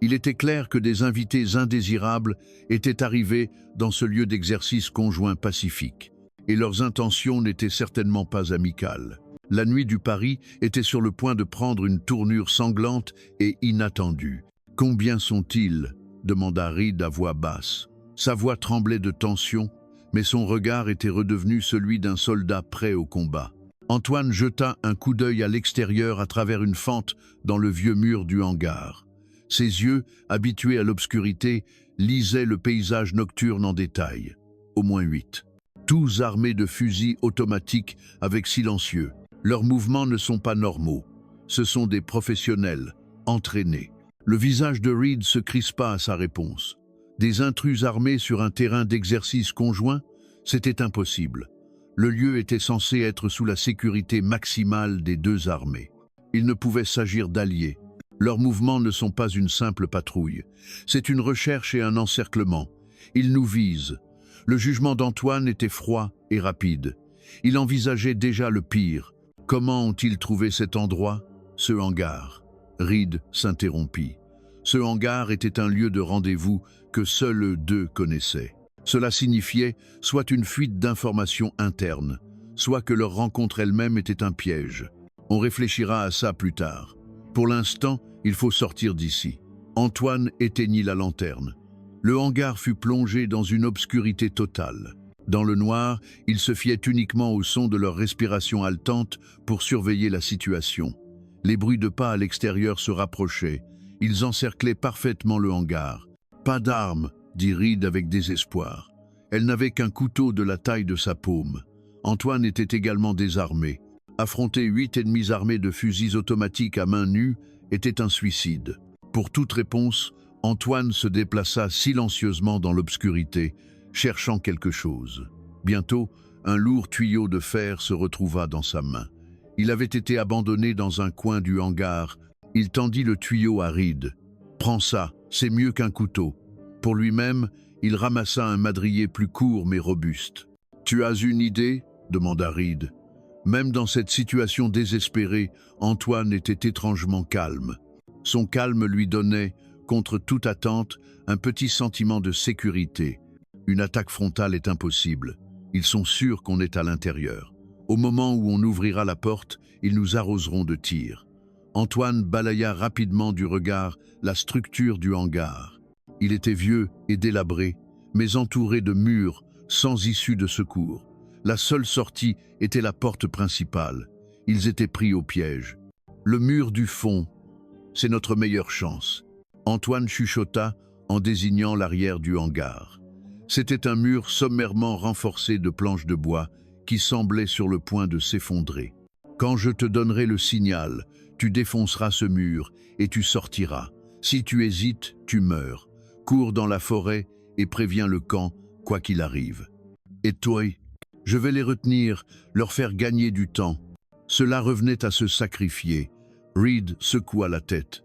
Il était clair que des invités indésirables étaient arrivés dans ce lieu d'exercice conjoint pacifique, et leurs intentions n'étaient certainement pas amicales. La nuit du Paris était sur le point de prendre une tournure sanglante et inattendue. « Combien sont-ils » demanda Reed à voix basse. Sa voix tremblait de tension, mais son regard était redevenu celui d'un soldat prêt au combat. Antoine jeta un coup d'œil à l'extérieur à travers une fente dans le vieux mur du hangar. Ses yeux, habitués à l'obscurité, lisaient le paysage nocturne en détail. Au moins 8. Tous armés de fusils automatiques avec silencieux. Leurs mouvements ne sont pas normaux. Ce sont des professionnels, entraînés. Le visage de Reed se crispa à sa réponse. Des intrus armés sur un terrain d'exercice conjoint, c'était impossible. Le lieu était censé être sous la sécurité maximale des deux armées. Il ne pouvait s'agir d'alliés. Leurs mouvements ne sont pas une simple patrouille. C'est une recherche et un encerclement. Ils nous visent. Le jugement d'Antoine était froid et rapide. Il envisageait déjà le pire. Comment ont-ils trouvé cet endroit? Ce hangar. Reed s'interrompit. Ce hangar était un lieu de rendez-vous que seuls eux deux connaissaient. Cela signifiait soit une fuite d'informations internes, soit que leur rencontre elle-même était un piège. On réfléchira à ça plus tard. Pour l'instant, il faut sortir d'ici. Antoine éteignit la lanterne. Le hangar fut plongé dans une obscurité totale. Dans le noir, ils se fiaient uniquement au son de leur respiration haletante pour surveiller la situation. Les bruits de pas à l'extérieur se rapprochaient. Ils encerclaient parfaitement le hangar. « Pas d'armes », dit Reed avec désespoir. Elle n'avait qu'un couteau de la taille de sa paume. Antoine était également désarmé. Affronter 8 ennemis armés de fusils automatiques à main nue était un suicide. Pour toute réponse, Antoine se déplaça silencieusement dans l'obscurité, cherchant quelque chose. Bientôt, un lourd tuyau de fer se retrouva dans sa main. Il avait été abandonné dans un coin du hangar. Il tendit le tuyau à Reed. « Prends ça, c'est mieux qu'un couteau. » Pour lui-même, il ramassa un madrier plus court mais robuste. « Tu as une idée ?» demanda Reed. Même dans cette situation désespérée, Antoine était étrangement calme. Son calme lui donnait, contre toute attente, un petit sentiment de sécurité. Une attaque frontale est impossible. Ils sont sûrs qu'on est à l'intérieur. Au moment où on ouvrira la porte, ils nous arroseront de tirs. Antoine balaya rapidement du regard la structure du hangar. Il était vieux et délabré, mais entouré de murs, sans issue de secours. La seule sortie était la porte principale. Ils étaient pris au piège. Le mur du fond, c'est notre meilleure chance. Antoine chuchota en désignant l'arrière du hangar. C'était un mur sommairement renforcé de planches de bois qui semblait sur le point de s'effondrer. Quand je te donnerai le signal, tu défonceras ce mur et tu sortiras. Si tu hésites, tu meurs. Cours dans la forêt et préviens le camp, quoi qu'il arrive. Et toi, je vais les retenir, leur faire gagner du temps. Cela revenait à se sacrifier. Reed secoua la tête.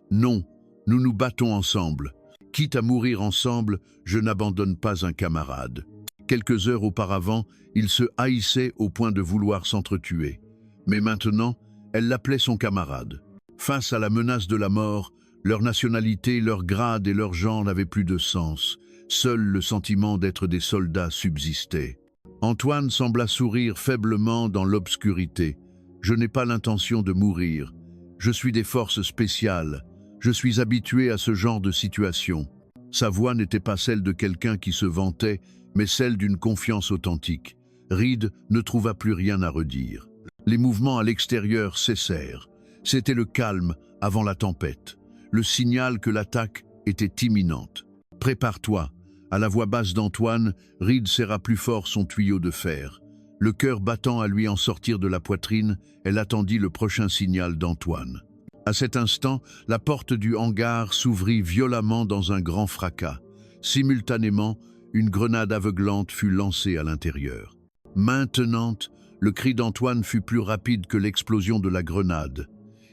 Non, nous nous battons ensemble. Quitte à mourir ensemble, je n'abandonne pas un camarade. Quelques heures auparavant, ils se haïssaient au point de vouloir s'entretuer. Mais maintenant, elle l'appelait son camarade. Face à la menace de la mort, leur nationalité, leur grade et leur genre n'avaient plus de sens. Seul le sentiment d'être des soldats subsistait. Antoine sembla sourire faiblement dans l'obscurité. « Je n'ai pas l'intention de mourir. Je suis des forces spéciales. Je suis habitué à ce genre de situation. » Sa voix n'était pas celle de quelqu'un qui se vantait, mais celle d'une confiance authentique. Reed ne trouva plus rien à redire. Les mouvements à l'extérieur cessèrent. C'était le calme avant la tempête, le signal que l'attaque était imminente. « Prépare-toi !» À la voix basse d'Antoine, Reed serra plus fort son tuyau de fer. Le cœur battant à lui en sortir de la poitrine, elle attendit le prochain signal d'Antoine. À cet instant, la porte du hangar s'ouvrit violemment dans un grand fracas. Simultanément, une grenade aveuglante fut lancée à l'intérieur. Maintenant, le cri d'Antoine fut plus rapide que l'explosion de la grenade.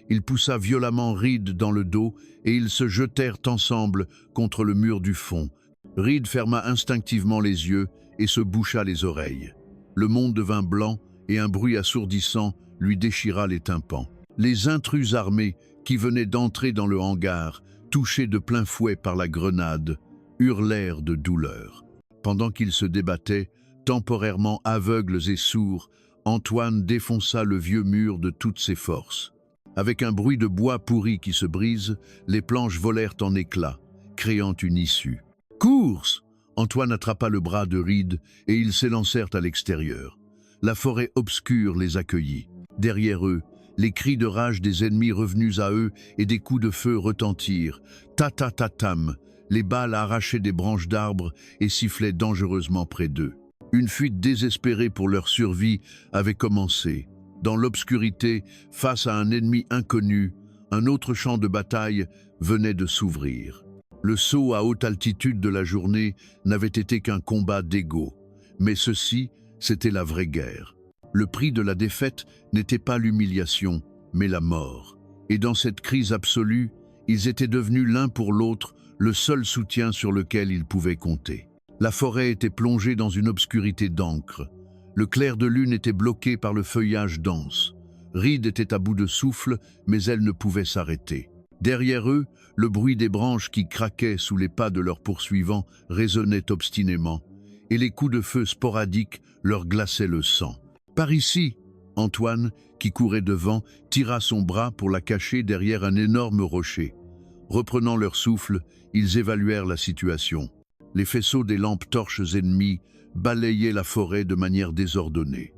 Il poussa violemment Reed dans le dos et ils se jetèrent ensemble contre le mur du fond. Reed ferma instinctivement les yeux et se boucha les oreilles. Le monde devint blanc et un bruit assourdissant lui déchira les tympans. Les intrus armés qui venaient d'entrer dans le hangar, touchés de plein fouet par la grenade, hurlèrent de douleur. Pendant qu'ils se débattaient, temporairement aveugles et sourds, Antoine défonça le vieux mur de toutes ses forces. Avec un bruit de bois pourri qui se brise, les planches volèrent en éclats, créant une issue. « Course !» Antoine attrapa le bras de Reed et ils s'élancèrent à l'extérieur. La forêt obscure les accueillit. Derrière eux, les cris de rage des ennemis revenus à eux et des coups de feu retentirent. Ta-ta-ta-tam, les balles arrachaient des branches d'arbres et sifflaient dangereusement près d'eux. Une fuite désespérée pour leur survie avait commencé. Dans l'obscurité, face à un ennemi inconnu, un autre champ de bataille venait de s'ouvrir. Le saut à haute altitude de la journée n'avait été qu'un combat d'ego. Mais ceci, c'était la vraie guerre. Le prix de la défaite n'était pas l'humiliation, mais la mort. Et dans cette crise absolue, ils étaient devenus l'un pour l'autre le seul soutien sur lequel ils pouvaient compter. La forêt était plongée dans une obscurité d'encre. Le clair de lune était bloqué par le feuillage dense. Reed était à bout de souffle, mais elle ne pouvait s'arrêter. Derrière eux, le bruit des branches qui craquaient sous les pas de leurs poursuivants résonnait obstinément, et les coups de feu sporadiques leur glaçaient le sang. « Par ici !» Antoine, qui courait devant, tira son bras pour la cacher derrière un énorme rocher. Reprenant leur souffle, ils évaluèrent la situation. Les faisceaux des lampes torches ennemies balayaient la forêt de manière désordonnée.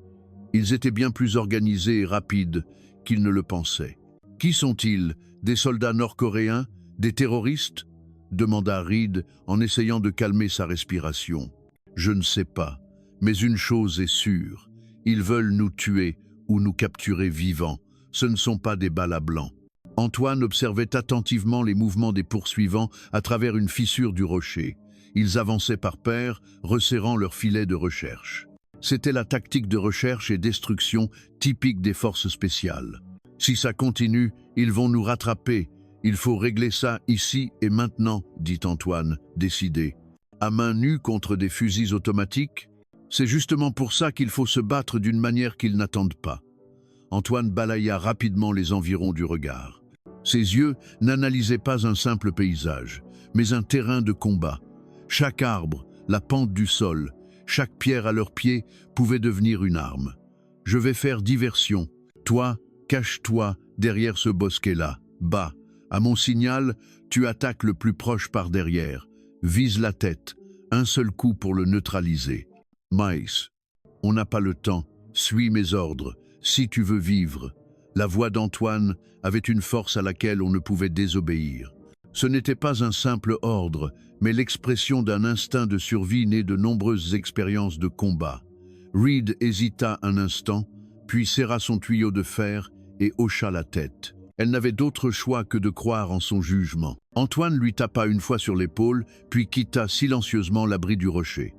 Ils étaient bien plus organisés et rapides qu'ils ne le pensaient. « Qui sont-ils ? Des soldats nord-coréens ? Des terroristes ?» demanda Reed en essayant de calmer sa respiration. « Je ne sais pas, mais une chose est sûre. Ils veulent nous tuer ou nous capturer vivants. Ce ne sont pas des balles à blanc. » Antoine observait attentivement les mouvements des poursuivants à travers une fissure du rocher. Ils avançaient par paires, resserrant leurs filets de recherche. C'était la tactique de recherche et destruction typique des forces spéciales. « Si ça continue, ils vont nous rattraper. Il faut régler ça ici et maintenant, » dit Antoine, décidé. « À main nue contre des fusils automatiques ? C'est justement pour ça qu'il faut se battre d'une manière qu'ils n'attendent pas. » Antoine balaya rapidement les environs du regard. Ses yeux n'analysaient pas un simple paysage, mais un terrain de combat. Chaque arbre, la pente du sol, chaque pierre à leurs pieds pouvait devenir une arme. « Je vais faire diversion. Toi, cache-toi derrière ce bosquet-là. Bas. À mon signal, tu attaques le plus proche par derrière. Vise la tête. Un seul coup pour le neutraliser. » Maïs. On n'a pas le temps. Suis mes ordres, si tu veux vivre. » La voix d'Antoine avait une force à laquelle on ne pouvait désobéir. Ce n'était pas un simple ordre, mais l'expression d'un instinct de survie né de nombreuses expériences de combat. Reed hésita un instant, puis serra son tuyau de fer et hocha la tête. Elle n'avait d'autre choix que de croire en son jugement. Antoine lui tapa une fois sur l'épaule, puis quitta silencieusement l'abri du rocher.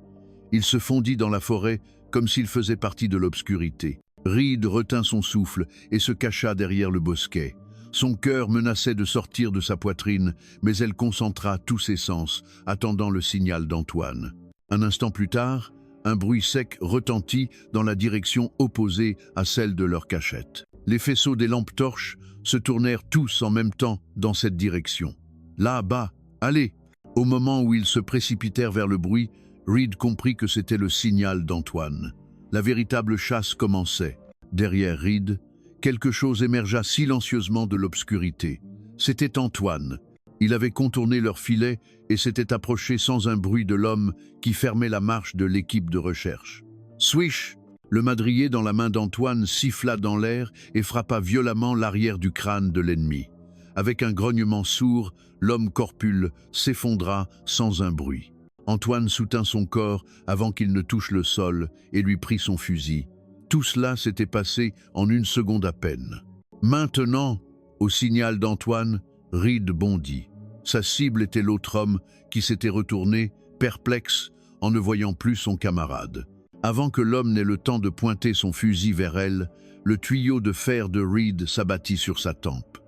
Il se fondit dans la forêt comme s'il faisait partie de l'obscurité. Reed retint son souffle et se cacha derrière le bosquet. Son cœur menaçait de sortir de sa poitrine, mais elle concentra tous ses sens, attendant le signal d'Antoine. Un instant plus tard, un bruit sec retentit dans la direction opposée à celle de leur cachette. Les faisceaux des lampes torches se tournèrent tous en même temps dans cette direction. Là-bas, allez! Au moment où ils se précipitèrent vers le bruit, Reed comprit que c'était le signal d'Antoine. La véritable chasse commençait. Derrière Reed, quelque chose émergea silencieusement de l'obscurité. C'était Antoine. Il avait contourné leur filet et s'était approché sans un bruit de l'homme qui fermait la marche de l'équipe de recherche. Swish! Le madrier dans la main d'Antoine siffla dans l'air et frappa violemment l'arrière du crâne de l'ennemi. Avec un grognement sourd, l'homme corpule s'effondra sans un bruit. Antoine soutint son corps avant qu'il ne touche le sol et lui prit son fusil. Tout cela s'était passé en une seconde à peine. Maintenant, au signal d'Antoine, Reed bondit. Sa cible était l'autre homme qui s'était retourné, perplexe, en ne voyant plus son camarade. Avant que l'homme n'ait le temps de pointer son fusil vers elle, le tuyau de fer de Reed s'abattit sur sa tempe.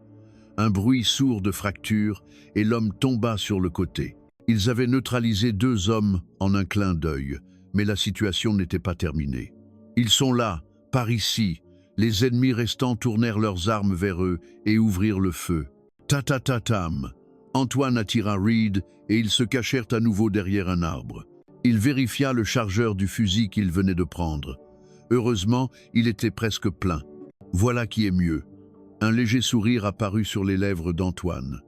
Un bruit sourd de fracture et l'homme tomba sur le côté. Ils avaient neutralisé 2 hommes en un clin d'œil, mais la situation n'était pas terminée. Ils sont là, par ici. Les ennemis restants tournèrent leurs armes vers eux et ouvrirent le feu. Ta-ta-ta-tam. Antoine attira Reed et ils se cachèrent à nouveau derrière un arbre. Il vérifia le chargeur du fusil qu'il venait de prendre. Heureusement, il était presque plein. Voilà qui est mieux. Un léger sourire apparut sur les lèvres d'Antoine.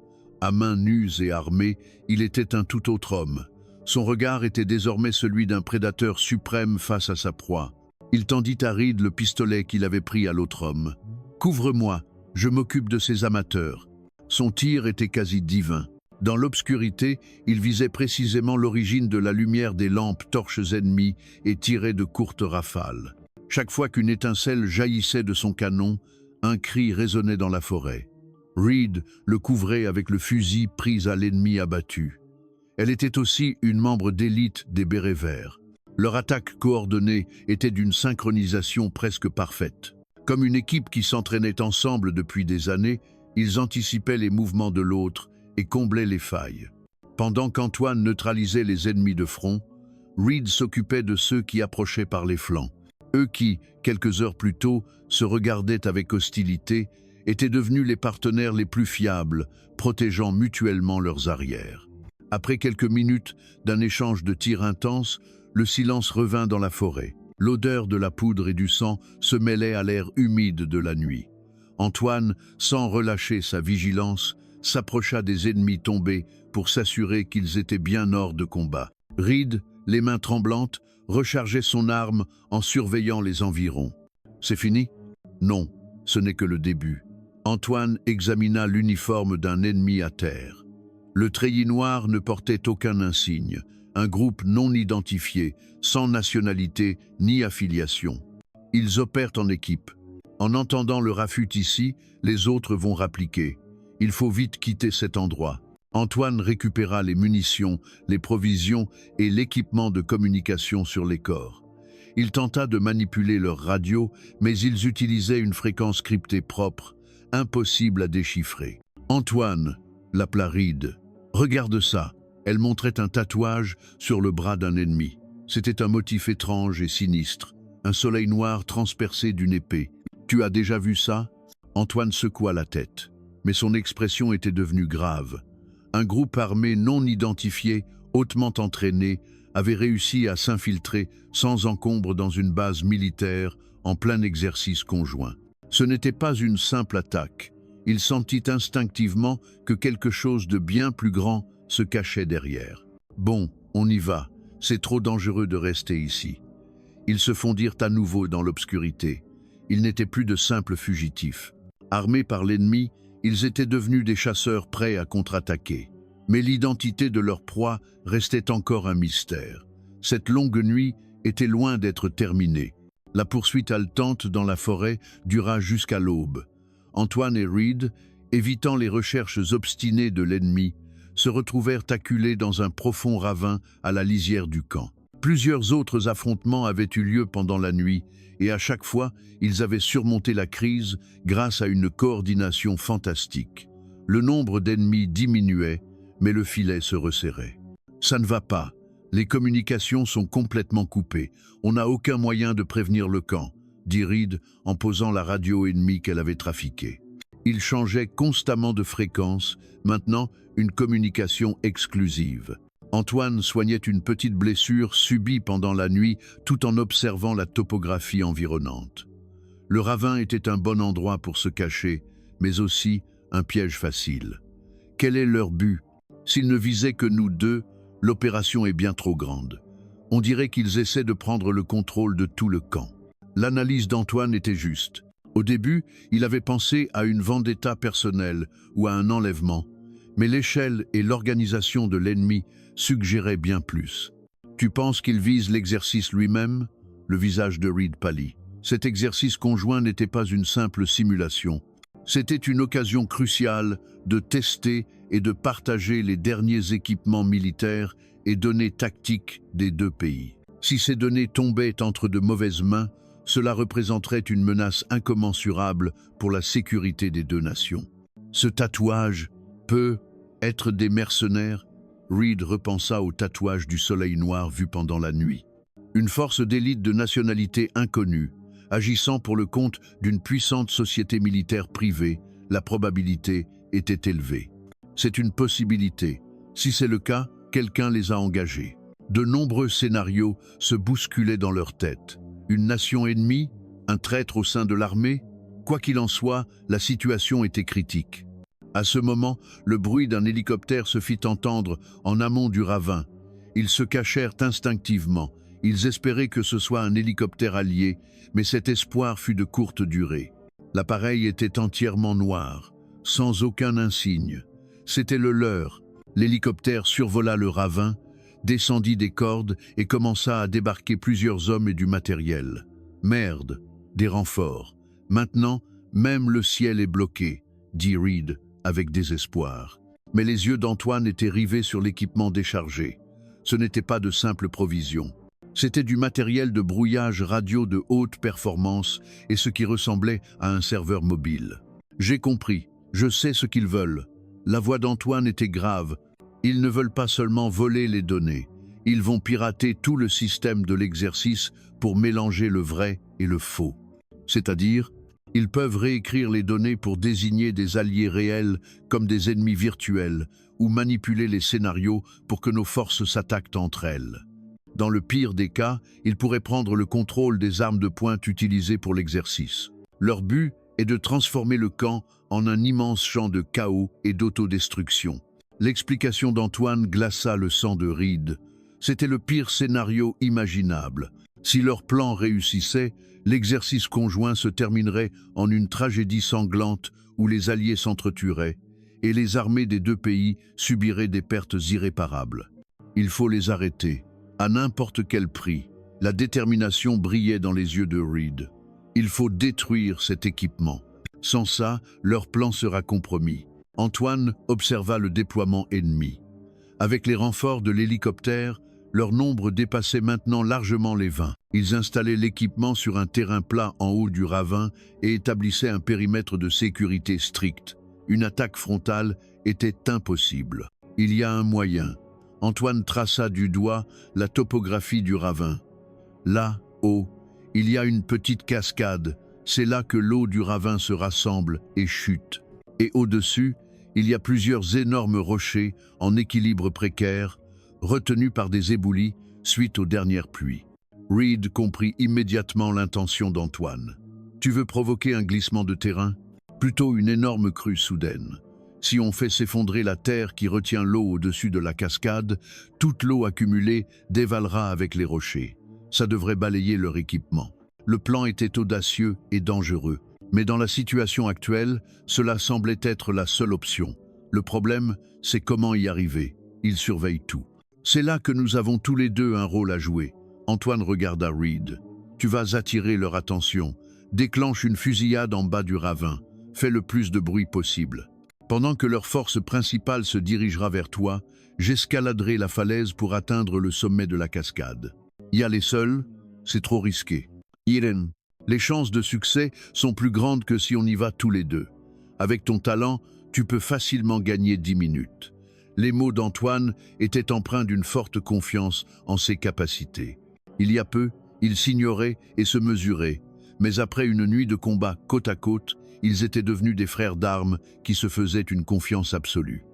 À mains nues et armées, il était un tout autre homme. Son regard était désormais celui d'un prédateur suprême face à sa proie. Il tendit à Reed le pistolet qu'il avait pris à l'autre homme. « Couvre-moi, je m'occupe de ces amateurs. » Son tir était quasi divin. Dans l'obscurité, il visait précisément l'origine de la lumière des lampes torches ennemies et tirait de courtes rafales. Chaque fois qu'une étincelle jaillissait de son canon, un cri résonnait dans la forêt. Reed le couvrait avec le fusil pris à l'ennemi abattu. Elle était aussi une membre d'élite des Bérets Verts. Leur attaque coordonnée était d'une synchronisation presque parfaite. Comme une équipe qui s'entraînait ensemble depuis des années, ils anticipaient les mouvements de l'autre et comblaient les failles. Pendant qu'Antoine neutralisait les ennemis de front, Reed s'occupait de ceux qui approchaient par les flancs. Eux qui, quelques heures plus tôt, se regardaient avec hostilité, étaient devenus les partenaires les plus fiables, protégeant mutuellement leurs arrières. Après quelques minutes d'un échange de tirs intenses, le silence revint dans la forêt. L'odeur de la poudre et du sang se mêlait à l'air humide de la nuit. Antoine, sans relâcher sa vigilance, s'approcha des ennemis tombés pour s'assurer qu'ils étaient bien hors de combat. Reed, les mains tremblantes, rechargeait son arme en surveillant les environs. « C'est fini ? » « Non, ce n'est que le début. » Antoine examina l'uniforme d'un ennemi à terre. Le treillis noir ne portait aucun insigne, un groupe non identifié, sans nationalité ni affiliation. Ils opèrent en équipe. En entendant le raffut ici, les autres vont rappliquer. Il faut vite quitter cet endroit. Antoine récupéra les munitions, les provisions et l'équipement de communication sur les corps. Il tenta de manipuler leur radio, mais ils utilisaient une fréquence cryptée propre, impossible à déchiffrer. « Antoine !» l'appela Reed. « Regarde ça !» Elle montrait un tatouage sur le bras d'un ennemi. C'était un motif étrange et sinistre, un soleil noir transpercé d'une épée. « Tu as déjà vu ça ?» Antoine secoua la tête, mais son expression était devenue grave. Un groupe armé non identifié, hautement entraîné, avait réussi à s'infiltrer sans encombre dans une base militaire en plein exercice conjoint. Ce n'était pas une simple attaque. Il sentit instinctivement que quelque chose de bien plus grand se cachait derrière. « Bon, on y va. C'est trop dangereux de rester ici. » Ils se fondirent à nouveau dans l'obscurité. Ils n'étaient plus de simples fugitifs. Armés par l'ennemi, ils étaient devenus des chasseurs prêts à contre-attaquer. Mais l'identité de leur proie restait encore un mystère. Cette longue nuit était loin d'être terminée. La poursuite haletante dans la forêt dura jusqu'à l'aube. Antoine et Reed, évitant les recherches obstinées de l'ennemi, se retrouvèrent acculés dans un profond ravin à la lisière du camp. Plusieurs autres affrontements avaient eu lieu pendant la nuit, et à chaque fois, ils avaient surmonté la crise grâce à une coordination fantastique. Le nombre d'ennemis diminuait, mais le filet se resserrait. « Ça ne va pas. Les communications sont complètement coupées. On n'a aucun moyen de prévenir le camp, » dit Reed en posant la radio ennemie qu'elle avait trafiquée. Il changeait constamment de fréquence, maintenant une communication exclusive. Antoine soignait une petite blessure subie pendant la nuit tout en observant la topographie environnante. Le ravin était un bon endroit pour se cacher, mais aussi un piège facile. Quel est leur but? S'ils ne visaient que nous deux, l'opération est bien trop grande. On dirait qu'ils essaient de prendre le contrôle de tout le camp. L'analyse d'Antoine était juste. Au début, il avait pensé à une vendetta personnelle ou à un enlèvement, mais l'échelle et l'organisation de l'ennemi suggéraient bien plus. « Tu penses qu'il vise l'exercice lui-même » Le visage de Reed pâlit. Cet exercice conjoint n'était pas une simple simulation. C'était une occasion cruciale de tester et de partager les derniers équipements militaires et données tactiques des deux pays. Si ces données tombaient entre de mauvaises mains, cela représenterait une menace incommensurable pour la sécurité des deux nations. Ce tatouage peut être des mercenaires. Reed repensa au tatouage du soleil noir vu pendant la nuit. Une force d'élite de nationalité inconnue, agissant pour le compte d'une puissante société militaire privée, la probabilité était élevée. C'est une possibilité. Si c'est le cas, quelqu'un les a engagés. De nombreux scénarios se bousculaient dans leur tête. Une nation ennemie? Un traître au sein de l'armée? Quoi qu'il en soit, la situation était critique. À ce moment, le bruit d'un hélicoptère se fit entendre en amont du ravin. Ils se cachèrent instinctivement. Ils espéraient que ce soit un hélicoptère allié, mais cet espoir fut de courte durée. L'appareil était entièrement noir, sans aucun insigne. C'était le leur. L'hélicoptère survola le ravin, descendit des cordes et commença à débarquer plusieurs hommes et du matériel. Merde, des renforts. Maintenant, même le ciel est bloqué, dit Reed avec désespoir. Mais les yeux d'Antoine étaient rivés sur l'équipement déchargé. Ce n'était pas de simples provisions. C'était du matériel de brouillage radio de haute performance et ce qui ressemblait à un serveur mobile. J'ai compris, je sais ce qu'ils veulent. La voix d'Antoine était grave. Ils ne veulent pas seulement voler les données. Ils vont pirater tout le système de l'exercice pour mélanger le vrai et le faux. C'est-à-dire, ils peuvent réécrire les données pour désigner des alliés réels comme des ennemis virtuels ou manipuler les scénarios pour que nos forces s'attaquent entre elles. Dans le pire des cas, ils pourraient prendre le contrôle des armes de pointe utilisées pour l'exercice. Leur but est de transformer le camp en un immense champ de chaos et d'autodestruction. L'explication d'Antoine glaça le sang de Reed. C'était le pire scénario imaginable. Si leur plan réussissait, l'exercice conjoint se terminerait en une tragédie sanglante où les alliés s'entretueraient et les armées des deux pays subiraient des pertes irréparables. Il faut les arrêter, à n'importe quel prix. La détermination brillait dans les yeux de Reed. Il faut détruire cet équipement. Sans ça, leur plan sera compromis. Antoine observa le déploiement ennemi. Avec les renforts de l'hélicoptère, leur nombre dépassait maintenant largement les 20. Ils installaient l'équipement sur un terrain plat en haut du ravin et établissaient un périmètre de sécurité strict. Une attaque frontale était impossible. Il y a un moyen. Antoine traça du doigt la topographie du ravin. Là, haut, il y a une petite cascade. C'est là que l'eau du ravin se rassemble et chute. Et au-dessus, il y a plusieurs énormes rochers en équilibre précaire, retenus par des éboulis suite aux dernières pluies. Reed comprit immédiatement l'intention d'Antoine. « Tu veux provoquer un glissement de terrain? Plutôt une énorme crue soudaine. Si on fait s'effondrer la terre qui retient l'eau au-dessus de la cascade, toute l'eau accumulée dévalera avec les rochers. Ça devrait balayer leur équipement. Le plan était audacieux et dangereux. Mais dans la situation actuelle, cela semblait être la seule option. Le problème, c'est comment y arriver. Ils surveillent tout. C'est là que nous avons tous les deux un rôle à jouer. Antoine regarda Reed. Tu vas attirer leur attention. Déclenche une fusillade en bas du ravin. Fais le plus de bruit possible. Pendant que leur force principale se dirigera vers toi, j'escaladerai la falaise pour atteindre le sommet de la cascade. Y aller seul, c'est trop risqué. Irène, les chances de succès sont plus grandes que si on y va tous les deux. Avec ton talent, tu peux facilement gagner 10 minutes. Les mots d'Antoine étaient empreints d'une forte confiance en ses capacités. Il y a peu, ils s'ignoraient et se mesuraient, mais après une nuit de combat côte à côte, ils étaient devenus des frères d'armes qui se faisaient une confiance absolue.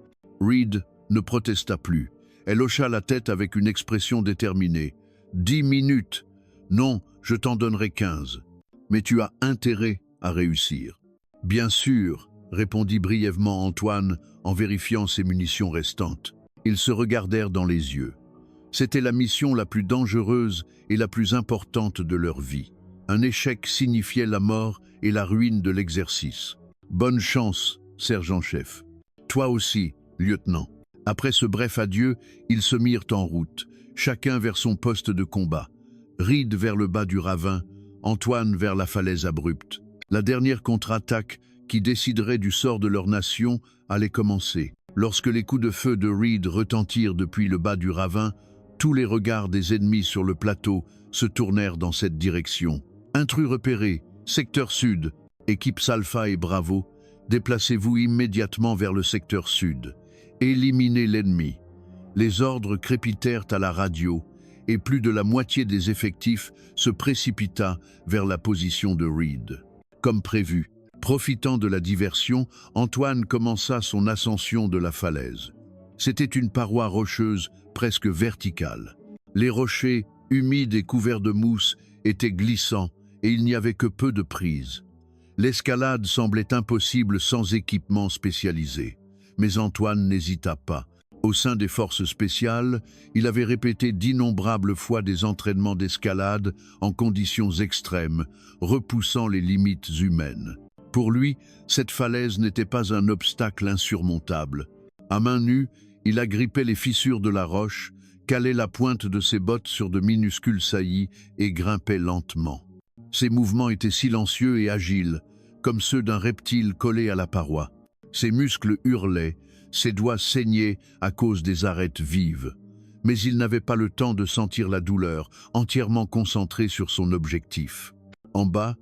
Reed ne protesta plus. Elle hocha la tête avec une expression déterminée. 10 minutes. Non, je t'en donnerai 15. Mais tu as intérêt à réussir. Bien sûr, répondit brièvement Antoine en vérifiant ses munitions restantes. Ils se regardèrent dans les yeux. C'était la mission la plus dangereuse et la plus importante de leur vie. Un échec signifiait la mort et la ruine de l'exercice. Bonne chance, sergent-chef. Toi aussi, lieutenant. Après ce bref adieu, ils se mirent en route, chacun vers son poste de combat. Reed vers le bas du ravin, Antoine vers la falaise abrupte. La dernière contre-attaque, qui déciderait du sort de leur nation, allait commencer. Lorsque les coups de feu de Reed retentirent depuis le bas du ravin, tous les regards des ennemis sur le plateau se tournèrent dans cette direction. Intrus repérés, secteur sud, équipes Alpha et Bravo, déplacez-vous immédiatement vers le secteur sud. Éliminez l'ennemi. Les ordres crépitèrent à la radio et plus de la moitié des effectifs se précipita vers la position de Reed. Comme prévu, profitant de la diversion, Antoine commença son ascension de la falaise. C'était une paroi rocheuse presque verticale. Les rochers, humides et couverts de mousse, étaient glissants et il n'y avait que peu de prise. L'escalade semblait impossible sans équipement spécialisé. Mais Antoine n'hésita pas. Au sein des forces spéciales, il avait répété d'innombrables fois des entraînements d'escalade en conditions extrêmes, repoussant les limites humaines. Pour lui, cette falaise n'était pas un obstacle insurmontable. À main nue, il agrippait les fissures de la roche, calait la pointe de ses bottes sur de minuscules saillies et grimpait lentement. Ses mouvements étaient silencieux et agiles, comme ceux d'un reptile collé à la paroi. Ses muscles hurlaient, ses doigts saignaient à cause des arêtes vives. Mais il n'avait pas le temps de sentir la douleur, entièrement concentré sur son objectif. En bas,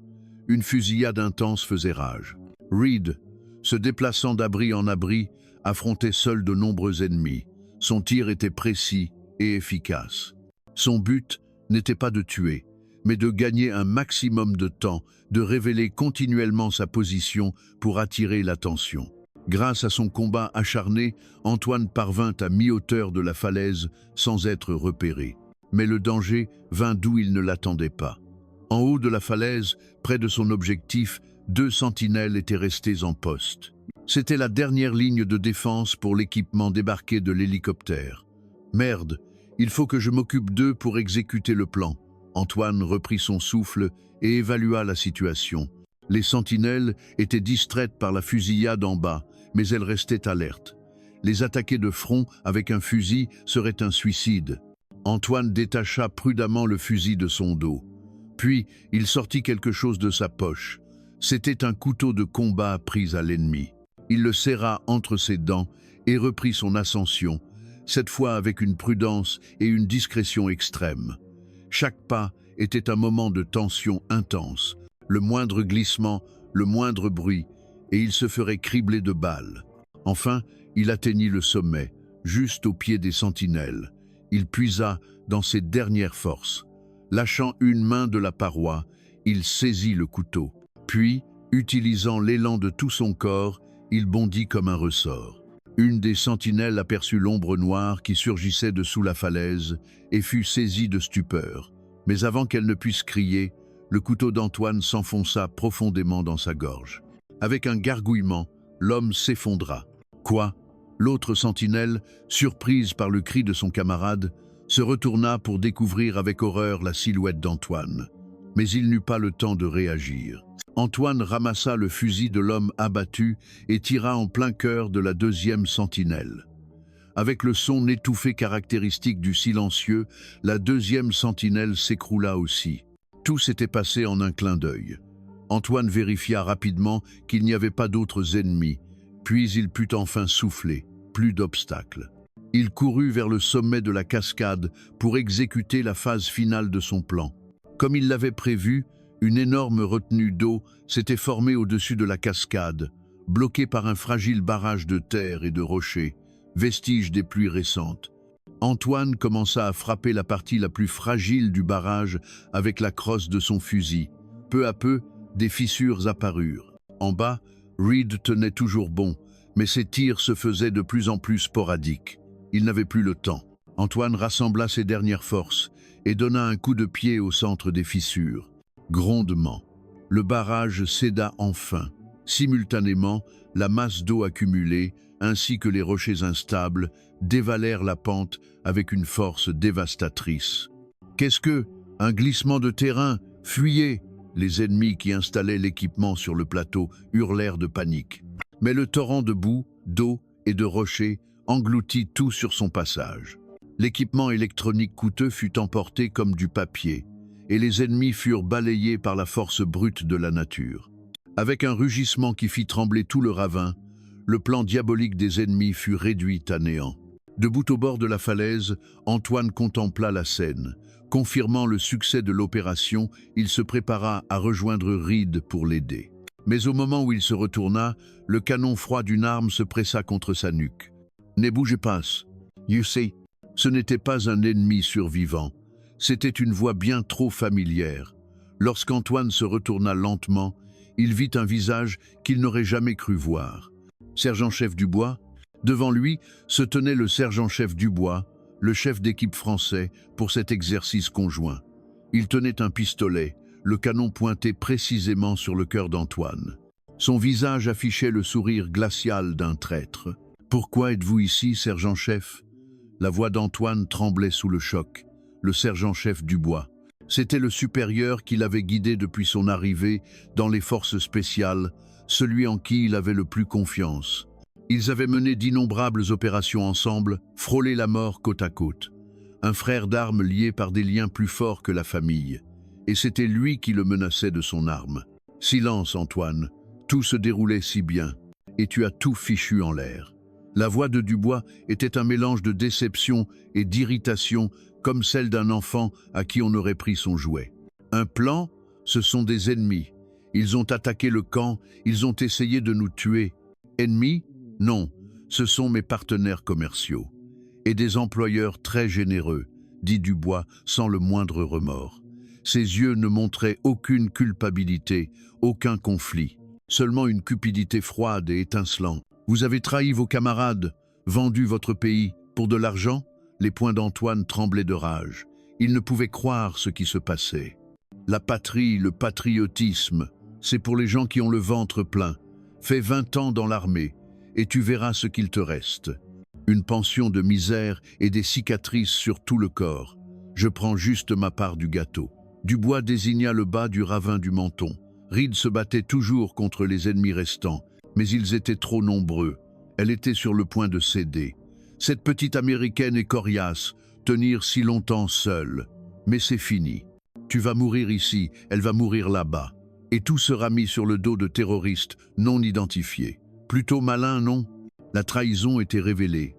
une fusillade intense faisait rage. Reed, se déplaçant d'abri en abri, affrontait seul de nombreux ennemis. Son tir était précis et efficace. Son but n'était pas de tuer, mais de gagner un maximum de temps, de révéler continuellement sa position pour attirer l'attention. Grâce à son combat acharné, Antoine parvint à mi-hauteur de la falaise sans être repéré. Mais le danger vint d'où il ne l'attendait pas. En haut de la falaise, près de son objectif, 2 sentinelles étaient restées en poste. C'était la dernière ligne de défense pour l'équipement débarqué de l'hélicoptère. « Merde, il faut que je m'occupe d'eux pour exécuter le plan. » Antoine reprit son souffle et évalua la situation. Les sentinelles étaient distraites par la fusillade en bas, mais elles restaient alertes. Les attaquer de front avec un fusil serait un suicide. Antoine détacha prudemment le fusil de son dos. Puis, il sortit quelque chose de sa poche. C'était un couteau de combat pris à l'ennemi. Il le serra entre ses dents et reprit son ascension, cette fois avec une prudence et une discrétion extrême. Chaque pas était un moment de tension intense. Le moindre glissement, le moindre bruit, et il se ferait cribler de balles. Enfin, il atteignit le sommet, juste au pied des sentinelles. Il puisa dans ses dernières forces. Lâchant une main de la paroi, il saisit le couteau. Puis, utilisant l'élan de tout son corps, il bondit comme un ressort. Une des sentinelles aperçut l'ombre noire qui surgissait de sous la falaise et fut saisie de stupeur. Mais avant qu'elle ne puisse crier, le couteau d'Antoine s'enfonça profondément dans sa gorge. Avec un gargouillement, l'homme s'effondra. Quoi ? L'autre sentinelle, surprise par le cri de son camarade, se retourna pour découvrir avec horreur la silhouette d'Antoine. Mais il n'eut pas le temps de réagir. Antoine ramassa le fusil de l'homme abattu et tira en plein cœur de la deuxième sentinelle. Avec le son étouffé caractéristique du silencieux, la deuxième sentinelle s'écroula aussi. Tout s'était passé en un clin d'œil. Antoine vérifia rapidement qu'il n'y avait pas d'autres ennemis, puis il put enfin souffler, plus d'obstacles. Il courut vers le sommet de la cascade pour exécuter la phase finale de son plan. Comme il l'avait prévu, une énorme retenue d'eau s'était formée au-dessus de la cascade, bloquée par un fragile barrage de terre et de rochers, vestige des pluies récentes. Antoine commença à frapper la partie la plus fragile du barrage avec la crosse de son fusil. Peu à peu, des fissures apparurent. En bas, Reed tenait toujours bon, mais ses tirs se faisaient de plus en plus sporadiques. Il n'avait plus le temps. Antoine rassembla ses dernières forces et donna un coup de pied au centre des fissures. Grondement. Le barrage céda enfin. Simultanément, la masse d'eau accumulée, ainsi que les rochers instables, dévalèrent la pente avec une force dévastatrice. Qu'est-ce que? Un glissement de terrain! Fuyez! Les ennemis qui installaient l'équipement sur le plateau hurlèrent de panique. Mais le torrent de boue, d'eau et de rochers engloutit tout sur son passage. L'équipement électronique coûteux fut emporté comme du papier, et les ennemis furent balayés par la force brute de la nature. Avec un rugissement qui fit trembler tout le ravin, le plan diabolique des ennemis fut réduit à néant. Debout au bord de la falaise, Antoine contempla la scène. Confirmant le succès de l'opération, il se prépara à rejoindre Reed pour l'aider. Mais au moment où il se retourna, le canon froid d'une arme se pressa contre sa nuque. « Ne bougez pas. You see » Ce n'était pas un ennemi survivant. C'était une voix bien trop familière. Lorsqu'Antoine se retourna lentement, il vit un visage qu'il n'aurait jamais cru voir. Sergent-chef Dubois. Devant lui se tenait le sergent-chef Dubois, le chef d'équipe français, pour cet exercice conjoint. Il tenait un pistolet, le canon pointé précisément sur le cœur d'Antoine. Son visage affichait le sourire glacial d'un traître. « Pourquoi êtes-vous ici, sergent-chef » La voix d'Antoine tremblait sous le choc. Le sergent-chef Dubois. C'était le supérieur qui l'avait guidé depuis son arrivée dans les forces spéciales, celui en qui il avait le plus confiance. Ils avaient mené d'innombrables opérations ensemble, frôlé la mort côte à côte. Un frère d'armes lié par des liens plus forts que la famille. Et c'était lui qui le menaçait de son arme. « Silence, Antoine. Tout se déroulait si bien. Et tu as tout fichu en l'air. » La voix de Dubois était un mélange de déception et d'irritation, comme celle d'un enfant à qui on aurait pris son jouet. Un plan? Ce sont des ennemis. Ils ont attaqué le camp, ils ont essayé de nous tuer. Ennemis? Non, ce sont mes partenaires commerciaux. Et des employeurs très généreux, dit Dubois sans le moindre remords. Ses yeux ne montraient aucune culpabilité, aucun conflit, seulement une cupidité froide et étincelante. Vous avez trahi vos camarades, vendu votre pays pour de l'argent? Les poings d'Antoine tremblaient de rage. Il ne pouvait croire ce qui se passait. La patrie, le patriotisme, c'est pour les gens qui ont le ventre plein. Fais 20 ans dans l'armée et tu verras ce qu'il te reste. Une pension de misère et des cicatrices sur tout le corps. Je prends juste ma part du gâteau. Dubois désigna le bas du ravin du menton. Reed se battait toujours contre les ennemis restants, mais ils étaient trop nombreux. Elle était sur le point de céder. Cette petite Américaine est coriace, tenir si longtemps seule. Mais c'est fini. Tu vas mourir ici, elle va mourir là-bas. Et tout sera mis sur le dos de terroristes non identifiés. Plutôt malin, non? La trahison était révélée.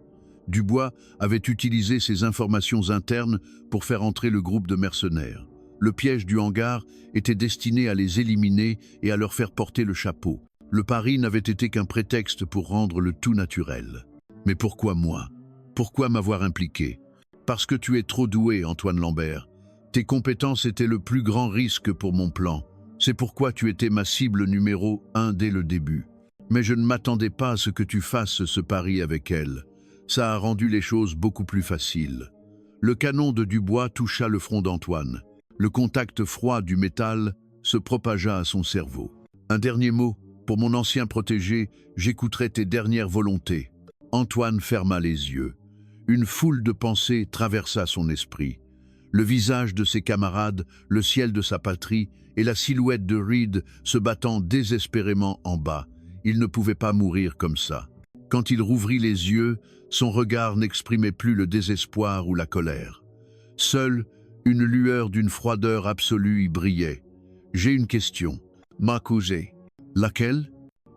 Dubois avait utilisé ses informations internes pour faire entrer le groupe de mercenaires. Le piège du hangar était destiné à les éliminer et à leur faire porter le chapeau. Le pari n'avait été qu'un prétexte pour rendre le tout naturel. Mais pourquoi moi? Pourquoi m'avoir impliqué? Parce que tu es trop doué, Antoine Lambert. Tes compétences étaient le plus grand risque pour mon plan. C'est pourquoi tu étais ma cible numéro 1 dès le début. Mais je ne m'attendais pas à ce que tu fasses ce pari avec elle. Ça a rendu les choses beaucoup plus faciles. Le canon de Dubois toucha le front d'Antoine. Le contact froid du métal se propagea à son cerveau. Un dernier mot. Pour mon ancien protégé, j'écouterai tes dernières volontés. Antoine ferma les yeux. une foule de pensées traversa son esprit. Le visage de ses camarades, le ciel de sa patrie et la silhouette de Reed se battant désespérément en bas. Il ne pouvait pas mourir comme ça. Quand il rouvrit les yeux, son regard n'exprimait plus le désespoir ou la colère. Seule une lueur d'une froideur absolue y brillait. « J'ai une question. » M'accusez. « Laquelle ?»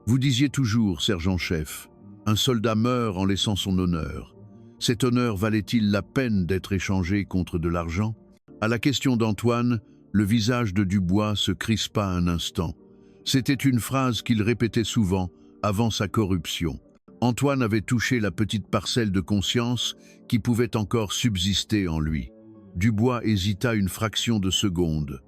Vous disiez toujours, sergent-chef, un soldat meurt en laissant son honneur. Cet honneur valait-il la peine d'être échangé contre de l'argent? À la question d'Antoine, le visage de Dubois se crispa un instant. C'était une phrase qu'il répétait souvent avant sa corruption. Antoine avait touché la petite parcelle de conscience qui pouvait encore subsister en lui. Dubois hésita une fraction de seconde.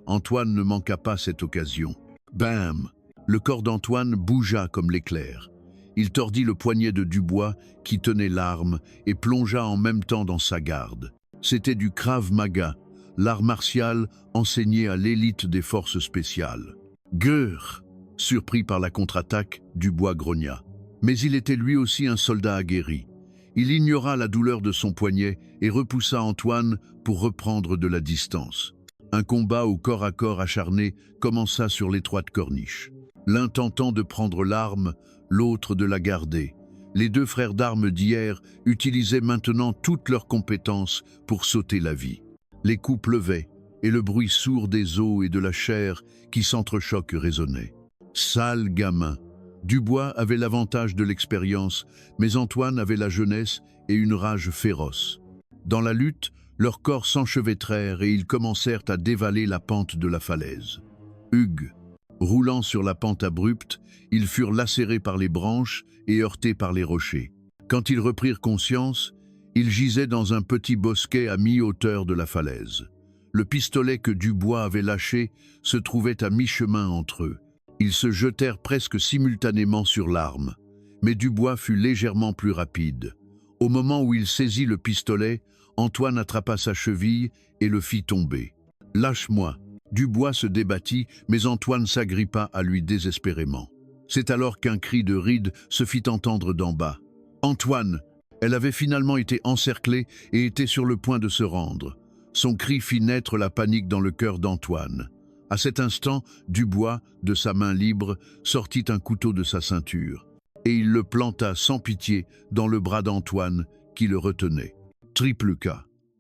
Antoine ne manqua pas cette occasion. Bam! Le corps d'Antoine bougea comme l'éclair. Il tordit le poignet de Dubois qui tenait l'arme et plongea en même temps dans sa garde. C'était du Krav Maga, l'art martial enseigné à l'élite des forces spéciales. Grrr! Surpris par la contre-attaque, Dubois grogna. Mais il était lui aussi un soldat aguerri. Il ignora la douleur de son poignet et repoussa Antoine pour reprendre de la distance. Un combat au corps à corps acharné commença sur l'étroite corniche. L'un tentant de prendre l'arme, l'autre de la garder. Les deux frères d'armes d'hier utilisaient maintenant toutes leurs compétences pour sauter la vie. Les coups pleuvaient, et le bruit sourd des os et de la chair qui s'entrechoquent résonnait. Sale gamin! Dubois avait l'avantage de l'expérience, mais Antoine avait la jeunesse et une rage féroce. Dans la lutte, leurs corps s'enchevêtrèrent et ils commencèrent à dévaler la pente de la falaise. Hugues, roulant sur la pente abrupte, ils furent lacérés par les branches et heurtés par les rochers. Quand ils reprirent conscience, ils gisaient dans un petit bosquet à mi-hauteur de la falaise. Le pistolet que Dubois avait lâché se trouvait à mi-chemin entre eux. Ils se jetèrent presque simultanément sur l'arme, mais Dubois fut légèrement plus rapide. Au moment où il saisit le pistolet, Antoine attrapa sa cheville et le fit tomber. « Lâche-moi !» Dubois se débattit, mais Antoine s'agrippa à lui désespérément. C'est alors qu'un cri de Reed se fit entendre d'en bas. « Antoine !» Elle avait finalement été encerclée et était sur le point de se rendre. Son cri fit naître la panique dans le cœur d'Antoine. À cet instant, Dubois, de sa main libre, sortit un couteau de sa ceinture, et il le planta sans pitié dans le bras d'Antoine qui le retenait. Triple K.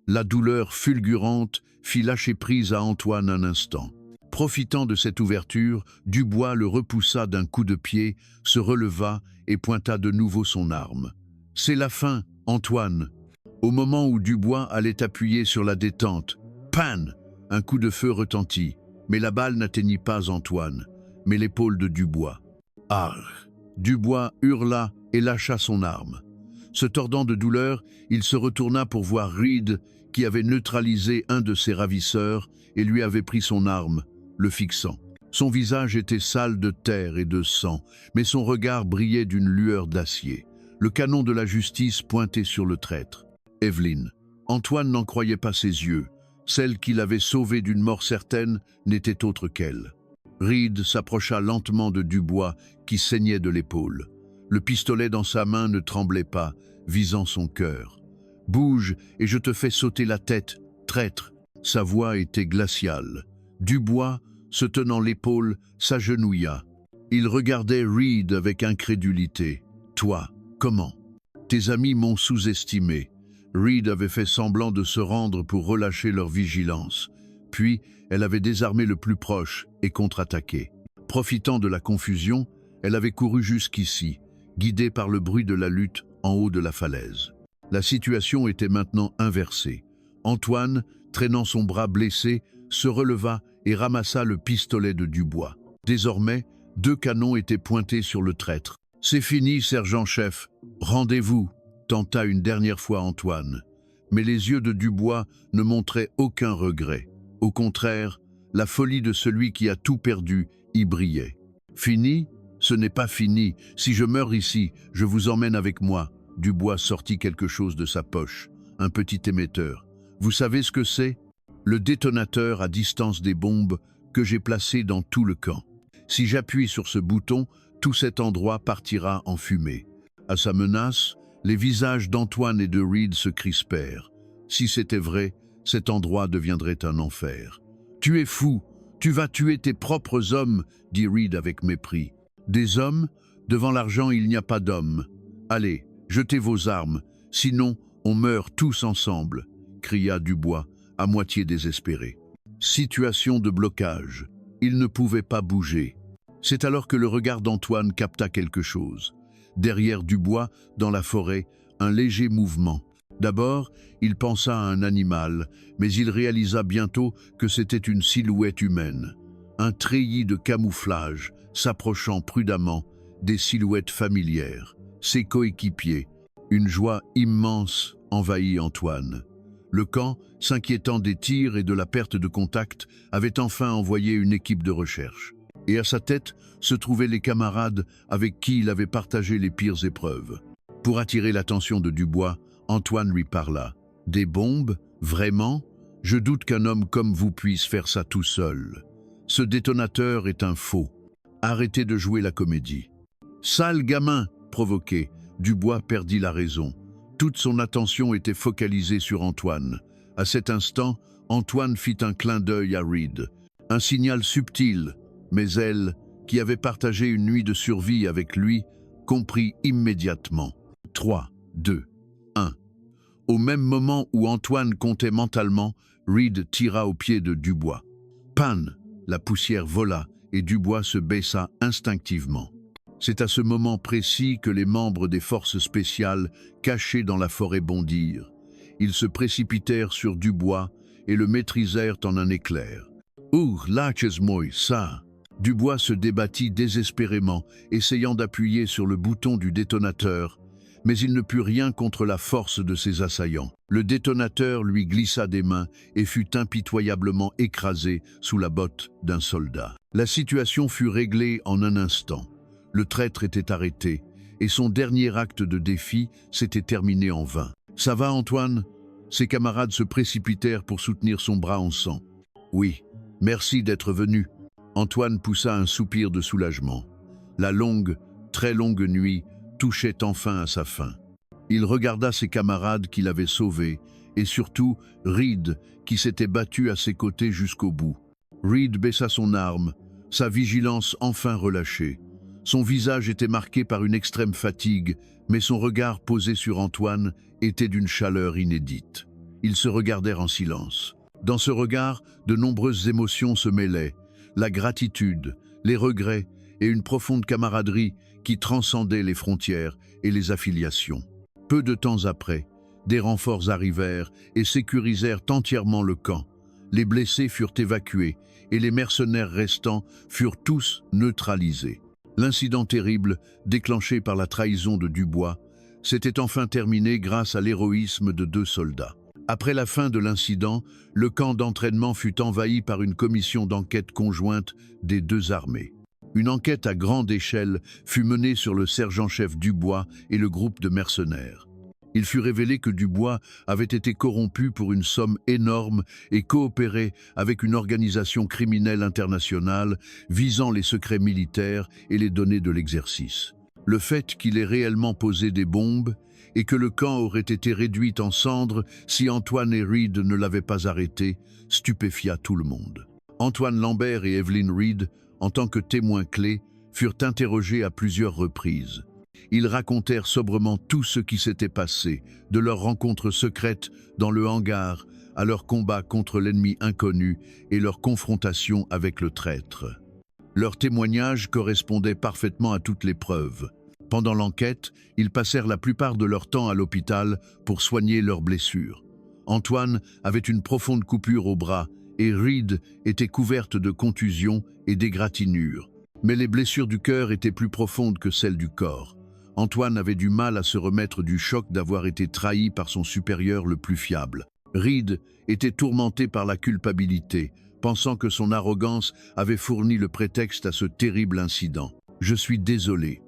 La douleur fulgurante fit lâcher prise à Antoine un instant. Profitant de cette ouverture, Dubois le repoussa d'un coup de pied, se releva et pointa de nouveau son arme. « C'est la fin, Antoine !» Au moment où Dubois allait appuyer sur la détente, pan! Un coup de feu retentit. Mais la balle n'atteignit pas Antoine, mais l'épaule de Dubois. Arrgh! Dubois hurla et lâcha son arme. Se tordant de douleur, il se retourna pour voir Reed, qui avait neutralisé un de ses ravisseurs et lui avait pris son arme, le fixant. Son visage était sale de terre et de sang, mais son regard brillait d'une lueur d'acier. Le canon de la justice pointait sur le traître. Evelyne. Antoine n'en croyait pas ses yeux. Celle qu'il avait sauvée d'une mort certaine n'était autre qu'elle. Reed s'approcha lentement de Dubois, qui saignait de l'épaule. Le pistolet dans sa main ne tremblait pas, visant son cœur. « Bouge et je te fais sauter la tête, traître !» Sa voix était glaciale. Dubois, se tenant l'épaule, s'agenouilla. Il regardait Reed avec incrédulité. « Toi, comment ? Tes amis m'ont sous-estimé. » Reed avait fait semblant de se rendre pour relâcher leur vigilance. Puis, elle avait désarmé le plus proche et contre-attaqué. Profitant de la confusion, elle avait couru jusqu'ici, guidée par le bruit de la lutte en haut de la falaise. La situation était maintenant inversée. Antoine, traînant son bras blessé, se releva et ramassa le pistolet de Dubois. Désormais, 2 canons étaient pointés sur le traître. « C'est fini, sergent-chef. Rendez-vous !» tenta une dernière fois Antoine. Mais les yeux de Dubois ne montraient aucun regret. Au contraire, la folie de celui qui a tout perdu y brillait. « Fini ? Ce n'est pas fini. Si je meurs ici, je vous emmène avec moi. » Dubois sortit quelque chose de sa poche, un petit émetteur. « Vous savez ce que c'est ? Le détonateur à distance des bombes que j'ai placé dans tout le camp. Si j'appuie sur ce bouton, tout cet endroit partira en fumée. » À sa menace, Les visages d'Antoine et de Reed se crispèrent. Si c'était vrai, cet endroit deviendrait un enfer. « Tu es fou, tu vas tuer tes propres hommes, dit Reed avec mépris. Des hommes? Devant l'argent, il n'y a pas d'hommes. Allez, jetez vos armes, sinon on meurt tous ensemble, cria Dubois, à moitié désespéré. Situation de blocage. Il ne pouvait pas bouger. C'est alors que le regard d'Antoine capta quelque chose. Derrière Dubois, dans la forêt, un léger mouvement. D'abord, il pensa à un animal, mais il réalisa bientôt que c'était une silhouette humaine. Un treillis de camouflage, s'approchant prudemment, des silhouettes familières, ses coéquipiers. Une joie immense envahit Antoine. Le camp, s'inquiétant des tirs et de la perte de contact, avait enfin envoyé une équipe de recherche. Et à sa tête se trouvaient les camarades avec qui il avait partagé les pires épreuves. Pour attirer l'attention de Dubois, Antoine lui parla. « Des bombes? Vraiment? Je doute qu'un homme comme vous puisse faire ça tout seul. Ce détonateur est un faux. Arrêtez de jouer la comédie. » « Sale gamin !» provoqué, Dubois perdit la raison. Toute son attention était focalisée sur Antoine. À cet instant, Antoine fit un clin d'œil à Reed. Un signal subtil, mais elle, qui avait partagé une nuit de survie avec lui, comprit immédiatement. 3, 2, 1. Au même moment où Antoine comptait mentalement, Reed tira au pied de Dubois. Pan! La poussière vola et Dubois se baissa instinctivement. C'est à ce moment précis que les membres des forces spéciales, cachés dans la forêt, bondirent. Ils se précipitèrent sur Dubois et le maîtrisèrent en un éclair. « Lâches-moi ça !» Dubois se débattit désespérément, essayant d'appuyer sur le bouton du détonateur, mais il ne put rien contre la force de ses assaillants. Le détonateur lui glissa des mains et fut impitoyablement écrasé sous la botte d'un soldat. La situation fut réglée en un instant. Le traître était arrêté, et son dernier acte de défi s'était terminé en vain. « Ça va, Antoine ?» Ses camarades se précipitèrent pour soutenir son bras en sang. « Oui, merci d'être venu. » Antoine poussa un soupir de soulagement. La longue, très longue nuit touchait enfin à sa fin. Il regarda ses camarades qu'il avait sauvés, et surtout Reed, qui s'était battu à ses côtés jusqu'au bout. Reed baissa son arme, sa vigilance enfin relâchée. Son visage était marqué par une extrême fatigue, mais son regard posé sur Antoine était d'une chaleur inédite. Ils se regardèrent en silence. Dans ce regard, de nombreuses émotions se mêlaient, la gratitude, les regrets et une profonde camaraderie qui transcendait les frontières et les affiliations. Peu de temps après, des renforts arrivèrent et sécurisèrent entièrement le camp. Les blessés furent évacués et les mercenaires restants furent tous neutralisés. L'incident terrible, déclenché par la trahison de Dubois, s'était enfin terminé grâce à l'héroïsme de 2 soldats. Après la fin de l'incident, le camp d'entraînement fut envahi par une commission d'enquête conjointe des 2 armées. Une enquête à grande échelle fut menée sur le sergent-chef Dubois et le groupe de mercenaires. Il fut révélé que Dubois avait été corrompu pour une somme énorme et coopérait avec une organisation criminelle internationale visant les secrets militaires et les données de l'exercice. Le fait qu'il ait réellement posé des bombes et que le camp aurait été réduit en cendres si Antoine et Reed ne l'avaient pas arrêté stupéfia tout le monde. Antoine Lambert et Evelyn Reed, en tant que témoins clés, furent interrogés à plusieurs reprises. Ils racontèrent sobrement tout ce qui s'était passé, de leur rencontre secrète dans le hangar, à leur combat contre l'ennemi inconnu et leur confrontation avec le traître. Leurs témoignages correspondaient parfaitement à toutes les preuves. Pendant l'enquête, ils passèrent la plupart de leur temps à l'hôpital pour soigner leurs blessures. Antoine avait une profonde coupure au bras et Reed était couverte de contusions et d'égratignures. Mais les blessures du cœur étaient plus profondes que celles du corps. Antoine avait du mal à se remettre du choc d'avoir été trahi par son supérieur le plus fiable. Reed était tourmenté par la culpabilité, pensant que son arrogance avait fourni le prétexte à ce terrible incident. « Je suis désolé. »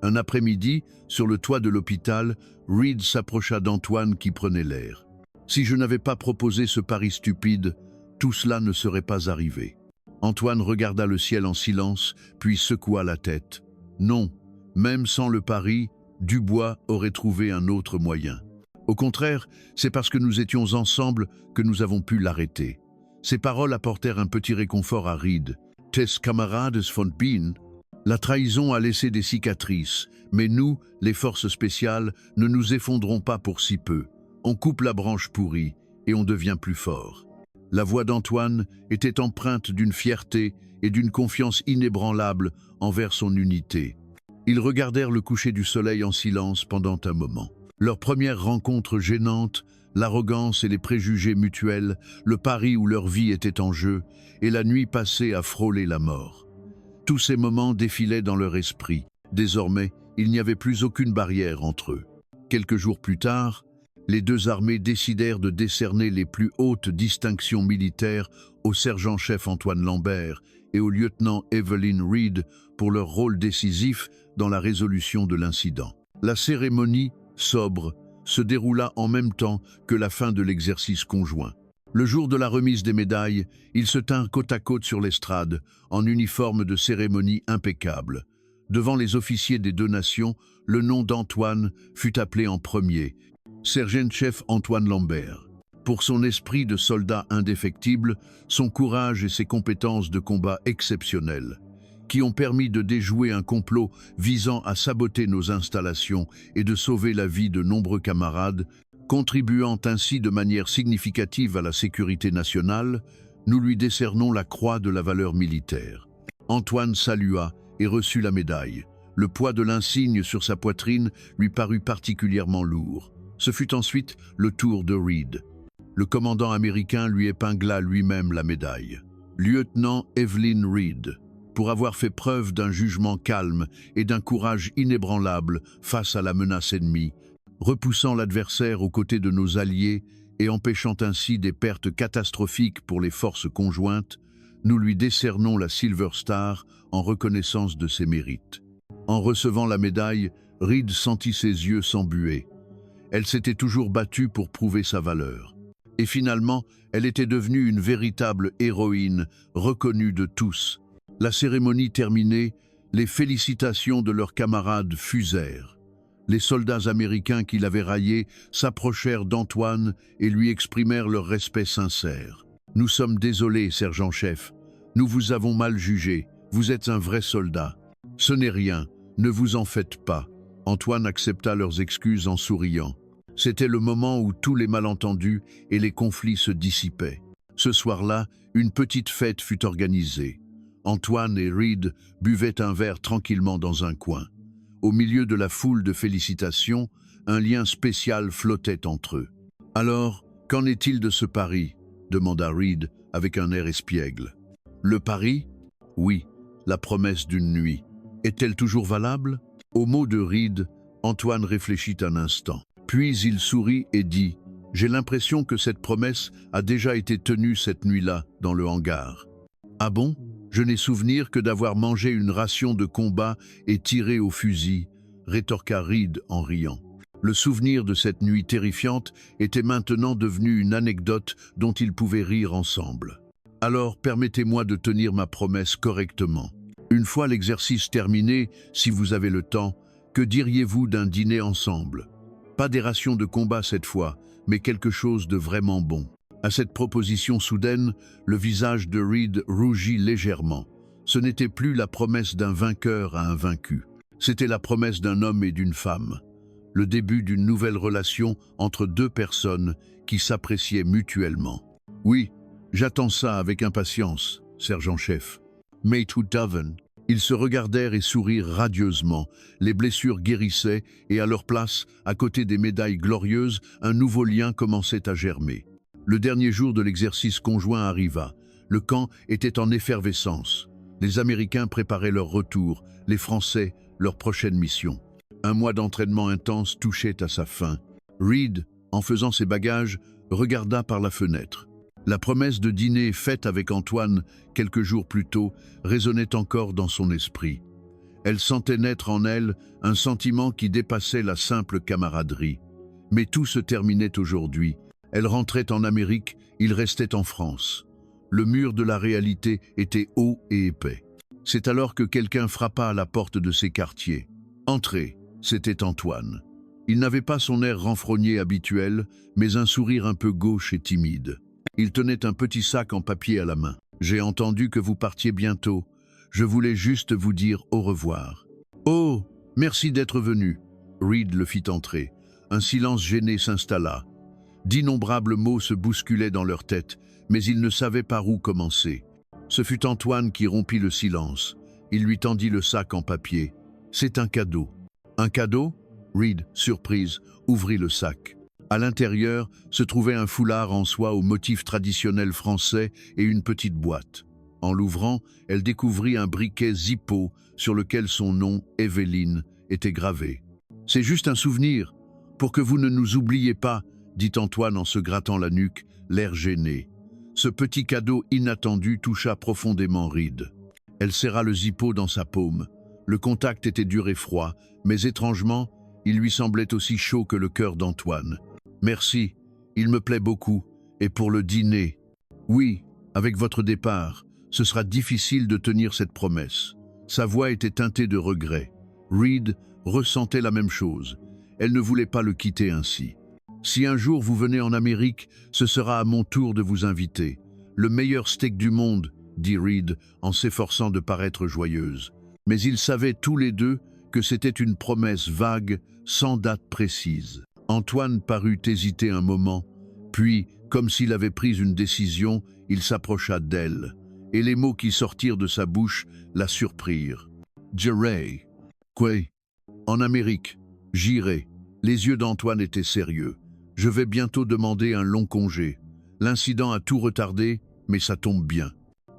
Un après-midi, sur le toit de l'hôpital, Reed s'approcha d'Antoine qui prenait l'air. « Si je n'avais pas proposé ce pari stupide, tout cela ne serait pas arrivé. » Antoine regarda le ciel en silence, puis secoua la tête. « Non, même sans le pari, Dubois aurait trouvé un autre moyen. Au contraire, c'est parce que nous étions ensemble que nous avons pu l'arrêter. Ces paroles apportèrent un petit réconfort à Reed. « Tes camarades von Pien ?» La trahison a laissé des cicatrices, mais nous, les forces spéciales, ne nous effondrons pas pour si peu. On coupe la branche pourrie et on devient plus fort. La voix d'Antoine était empreinte d'une fierté et d'une confiance inébranlable envers son unité. Ils regardèrent le coucher du soleil en silence pendant un moment. Leur première rencontre gênante, l'arrogance et les préjugés mutuels, le pari où leur vie était en jeu, et la nuit passée à frôler la mort. Tous ces moments défilaient dans leur esprit. Désormais, il n'y avait plus aucune barrière entre eux. Quelques jours plus tard, les deux armées décidèrent de décerner les plus hautes distinctions militaires au sergent-chef Antoine Lambert et au lieutenant Evelyn Reed pour leur rôle décisif dans la résolution de l'incident. La cérémonie, sobre, se déroula en même temps que la fin de l'exercice conjoint. Le jour de la remise des médailles, ils se tinrent côte à côte sur l'estrade, en uniforme de cérémonie impeccable. Devant les officiers des deux nations, le nom d'Antoine fut appelé en premier, sergent-chef Antoine Lambert. Pour son esprit de soldat indéfectible, son courage et ses compétences de combat exceptionnelles, qui ont permis de déjouer un complot visant à saboter nos installations et de sauver la vie de nombreux camarades, contribuant ainsi de manière significative à la sécurité nationale, nous lui décernons la croix de la valeur militaire. Antoine salua et reçut la médaille. Le poids de l'insigne sur sa poitrine lui parut particulièrement lourd. Ce fut ensuite le tour de Reed. Le commandant américain lui épingla lui-même la médaille. Lieutenant Evelyn Reed, pour avoir fait preuve d'un jugement calme et d'un courage inébranlable face à la menace ennemie, repoussant l'adversaire aux côtés de nos alliés et empêchant ainsi des pertes catastrophiques pour les forces conjointes, nous lui décernons la Silver Star en reconnaissance de ses mérites. En recevant la médaille, Reed sentit ses yeux s'embuer. Elle s'était toujours battue pour prouver sa valeur. Et finalement, elle était devenue une véritable héroïne, reconnue de tous. La cérémonie terminée, les félicitations de leurs camarades fusèrent. Les soldats américains qui l'avaient raillé s'approchèrent d'Antoine et lui exprimèrent leur respect sincère. « Nous sommes désolés, sergent-chef. Nous vous avons mal jugé. Vous êtes un vrai soldat. Ce n'est rien. Ne vous en faites pas. » Antoine accepta leurs excuses en souriant. C'était le moment où tous les malentendus et les conflits se dissipaient. Ce soir-là, une petite fête fut organisée. Antoine et Reed buvaient un verre tranquillement dans un coin. Au milieu de la foule de félicitations, un lien spécial flottait entre eux. « Alors, qu'en est-il de ce pari ?» demanda Reed avec un air espiègle. « Le pari ? Oui, la promesse d'une nuit. Est-elle toujours valable ?» Au mot de Reed, Antoine réfléchit un instant. Puis il sourit et dit « J'ai l'impression que cette promesse a déjà été tenue cette nuit-là dans le hangar. »« Ah bon ? Je n'ai souvenir que d'avoir mangé une ration de combat et tiré au fusil, » rétorqua Reed en riant. Le souvenir de cette nuit terrifiante était maintenant devenu une anecdote dont ils pouvaient rire ensemble. « Alors permettez-moi de tenir ma promesse correctement. Une fois l'exercice terminé, si vous avez le temps, que diriez-vous d'un dîner ensemble ? Pas des rations de combat cette fois, mais quelque chose de vraiment bon. » À cette proposition soudaine, le visage de Reed rougit légèrement. Ce n'était plus la promesse d'un vainqueur à un vaincu. C'était la promesse d'un homme et d'une femme. Le début d'une nouvelle relation entre deux personnes qui s'appréciaient mutuellement. « Oui, j'attends ça avec impatience, sergent-chef. » Mate Woodhaven. Ils se regardèrent et sourirent radieusement. Les blessures guérissaient et à leur place, à côté des médailles glorieuses, un nouveau lien commençait à germer. Le dernier jour de l'exercice conjoint arriva. Le camp était en effervescence. Les Américains préparaient leur retour, les Français leur prochaine mission. Un mois d'entraînement intense touchait à sa fin. Reed, en faisant ses bagages, regarda par la fenêtre. La promesse de dîner faite avec Antoine quelques jours plus tôt résonnait encore dans son esprit. Elle sentait naître en elle un sentiment qui dépassait la simple camaraderie. Mais tout se terminait aujourd'hui. Elle rentrait en Amérique, il restait en France. Le mur de la réalité était haut et épais. C'est alors que quelqu'un frappa à la porte de ses quartiers. « Entrez, C'était Antoine. Il n'avait pas son air renfrogné habituel, mais un sourire un peu gauche et timide. Il tenait un petit sac en papier à la main. « J'ai entendu que vous partiez bientôt. Je voulais juste vous dire au revoir. »« Oh, merci d'être venu. » Reed le fit entrer. Un silence gêné s'installa. D'innombrables mots se bousculaient dans leur tête, mais ils ne savaient par où commencer. Ce fut Antoine qui rompit le silence. Il lui tendit le sac en papier. « C'est un cadeau. »« Un cadeau ?» Reed, surprise, ouvrit le sac. À l'intérieur se trouvait un foulard en soie au motif traditionnel français et une petite boîte. En l'ouvrant, elle découvrit un briquet Zippo sur lequel son nom, Evelyne, était gravé. « C'est juste un souvenir, pour que vous ne nous oubliez pas, » dit Antoine en se grattant la nuque, l'air gêné. Ce petit cadeau inattendu toucha profondément Reed. Elle serra le Zippo dans sa paume. Le contact était dur et froid, mais étrangement, il lui semblait aussi chaud que le cœur d'Antoine. « Merci, il me plaît beaucoup. Et pour le dîner ? Oui, avec votre départ, ce sera difficile de tenir cette promesse. » Sa voix était teintée de regret. Reed ressentait la même chose. Elle ne voulait pas le quitter ainsi. « Si un jour vous venez en Amérique, ce sera à mon tour de vous inviter. Le meilleur steak du monde, » dit Reed en s'efforçant de paraître joyeuse. Mais ils savaient tous les deux que c'était une promesse vague, sans date précise. Antoine parut hésiter un moment, puis, comme s'il avait pris une décision, il s'approcha d'elle, et les mots qui sortirent de sa bouche la surprirent. « J'irai. »« Quoi ? » ?»« En Amérique. J'irai. » Les yeux d'Antoine étaient sérieux. « Je vais bientôt demander un long congé. L'incident a tout retardé, mais ça tombe bien.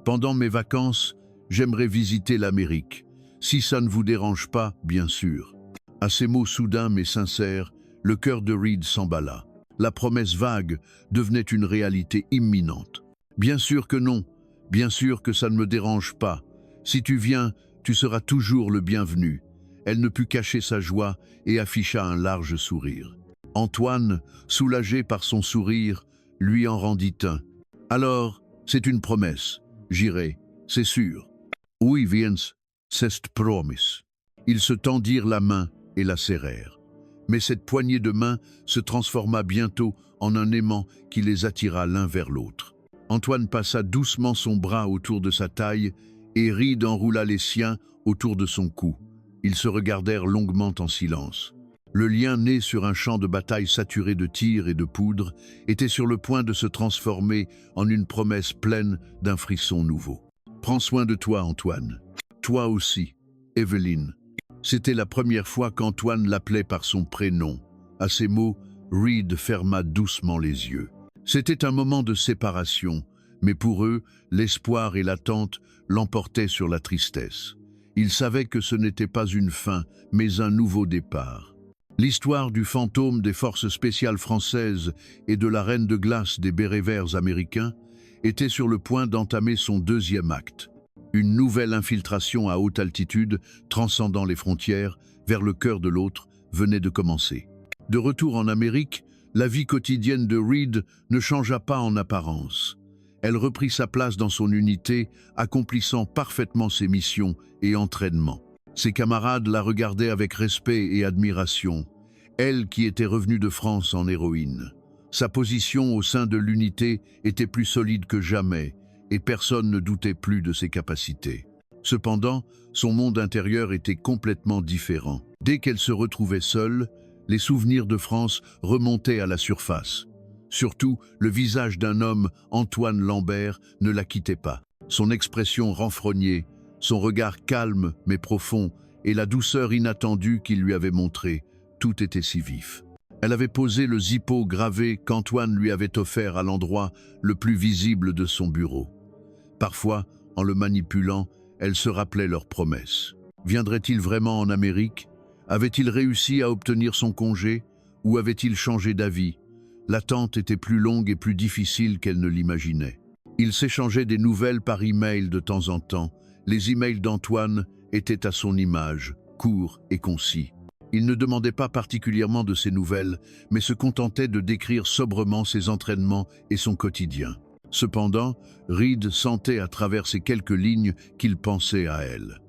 Pendant mes vacances, j'aimerais visiter l'Amérique. Si ça ne vous dérange pas, bien sûr. » À ces mots soudains mais sincères, le cœur de Reed s'emballa. La promesse vague devenait une réalité imminente. « Bien sûr que non. Bien sûr que ça ne me dérange pas. Si tu viens, tu seras toujours le bienvenu. » Elle ne put cacher sa joie et afficha un large sourire. Antoine, soulagé par son sourire, lui en rendit un. « Alors, c'est une promesse. J'irai, c'est sûr. »« Oui, viens, c'est promis. » Ils se tendirent la main et la serrèrent. Mais cette poignée de main se transforma bientôt en un aimant qui les attira l'un vers l'autre. Antoine passa doucement son bras autour de sa taille et Reed enroula les siens autour de son cou. Ils se regardèrent longuement en silence. Le lien né sur un champ de bataille saturé de tirs et de poudre était sur le point de se transformer en une promesse pleine d'un frisson nouveau. « Prends soin de toi, Antoine. Toi aussi, Evelyne. » C'était la première fois qu'Antoine l'appelait par son prénom. À ces mots, Reed ferma doucement les yeux. C'était un moment de séparation, mais pour eux, l'espoir et l'attente l'emportaient sur la tristesse. Ils savaient que ce n'était pas une fin, mais un nouveau départ. L'histoire du fantôme des forces spéciales françaises et de la reine de glace des bérets verts américains était sur le point d'entamer son deuxième acte. Une nouvelle infiltration à haute altitude, transcendant les frontières, vers le cœur de l'autre, venait de commencer. De retour en Amérique, la vie quotidienne de Reed ne changea pas en apparence. Elle reprit sa place dans son unité, accomplissant parfaitement ses missions et entraînements. Ses camarades la regardaient avec respect et admiration, elle qui était revenue de France en héroïne. Sa position au sein de l'unité était plus solide que jamais, et personne ne doutait plus de ses capacités. Cependant, son monde intérieur était complètement différent. Dès qu'elle se retrouvait seule, les souvenirs de France remontaient à la surface. Surtout, le visage d'un homme, Antoine Lambert, ne la quittait pas. Son expression renfrognée, son regard calme mais profond et la douceur inattendue qu'il lui avait montrée, tout était si vif. Elle avait posé le Zippo gravé qu'Antoine lui avait offert à l'endroit le plus visible de son bureau. Parfois, en le manipulant, elle se rappelait leurs promesses. Viendrait-il vraiment en Amérique? Avait-il réussi à obtenir son congé? Ou avait-il changé d'avis? L'attente était plus longue et plus difficile qu'elle ne l'imaginait. Ils s'échangeaient des nouvelles par email de temps en temps. Les emails d'Antoine étaient à son image, courts et concis. Il ne demandait pas particulièrement de ses nouvelles, mais se contentait de décrire sobrement ses entraînements et son quotidien. Cependant, Reed sentait à travers ces quelques lignes qu'il pensait à elle.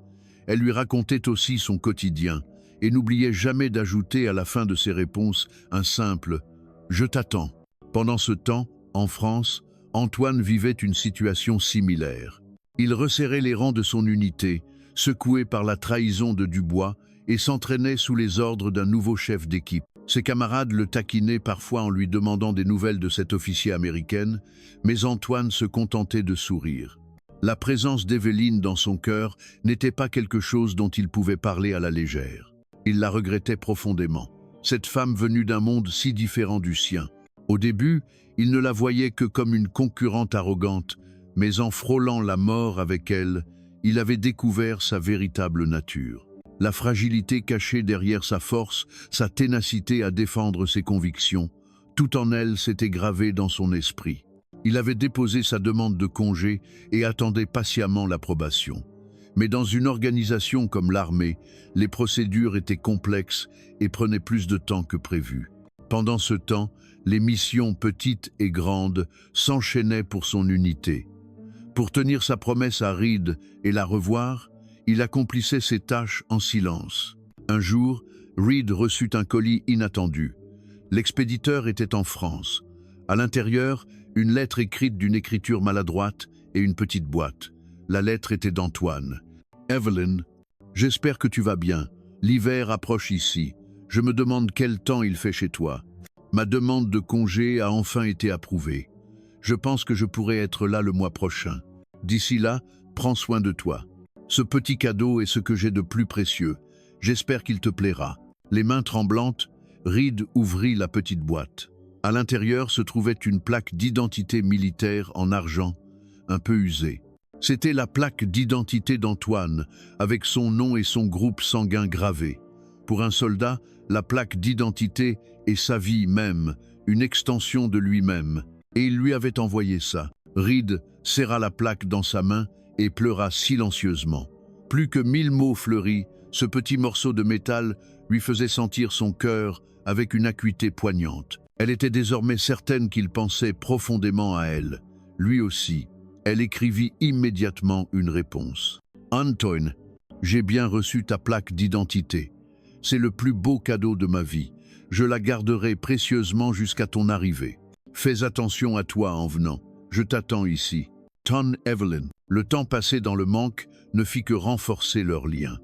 Elle lui racontait aussi son quotidien, et n'oubliait jamais d'ajouter à la fin de ses réponses un simple « Je t'attends ». Pendant ce temps, en France, Antoine vivait une situation similaire. Il resserrait les rangs de son unité, secoué par la trahison de Dubois, et s'entraînait sous les ordres d'un nouveau chef d'équipe. Ses camarades le taquinaient parfois en lui demandant des nouvelles de cet officier américaine, mais Antoine se contentait de sourire. La présence d'Evelyne dans son cœur n'était pas quelque chose dont il pouvait parler à la légère. Il la regrettait profondément. Cette femme venue d'un monde si différent du sien. Au début, il ne la voyait que comme une concurrente arrogante, mais en frôlant la mort avec elle, il avait découvert sa véritable nature. La fragilité cachée derrière sa force, sa ténacité à défendre ses convictions, tout en elle s'était gravé dans son esprit. Il avait déposé sa demande de congé et attendait patiemment l'approbation. Mais dans une organisation comme l'armée, les procédures étaient complexes et prenaient plus de temps que prévu. Pendant ce temps, les missions petites et grandes s'enchaînaient pour son unité. Pour tenir sa promesse à Reed et la revoir, il accomplissait ses tâches en silence. Un jour, Reed reçut un colis inattendu. L'expéditeur était en France. À l'intérieur, une lettre écrite d'une écriture maladroite et une petite boîte. La lettre était d'Antoine. « Evelyn, j'espère que tu vas bien. L'hiver approche ici. Je me demande quel temps il fait chez toi. Ma demande de congé a enfin été approuvée. Je pense que je pourrai être là le mois prochain. D'ici là, prends soin de toi. Ce petit cadeau est ce que j'ai de plus précieux. J'espère qu'il te plaira. » Les mains tremblantes, Reed ouvrit la petite boîte. À l'intérieur se trouvait une plaque d'identité militaire en argent, un peu usée. C'était la plaque d'identité d'Antoine, avec son nom et son groupe sanguin gravés. Pour un soldat, la plaque d'identité est sa vie même, une extension de lui-même. Et il lui avait envoyé ça. Reed serra la plaque dans sa main et pleura silencieusement. Plus que 1000 mots fleuris, ce petit morceau de métal lui faisait sentir son cœur avec une acuité poignante. Elle était désormais certaine qu'il pensait profondément à elle. Lui aussi. Elle écrivit immédiatement une réponse. « Antoine, j'ai bien reçu ta plaque d'identité. C'est le plus beau cadeau de ma vie. Je la garderai précieusement jusqu'à ton arrivée. Fais attention à toi en venant. Je t'attends ici. Ton Evelyn. » Le temps passé dans le manque ne fit que renforcer leur lien.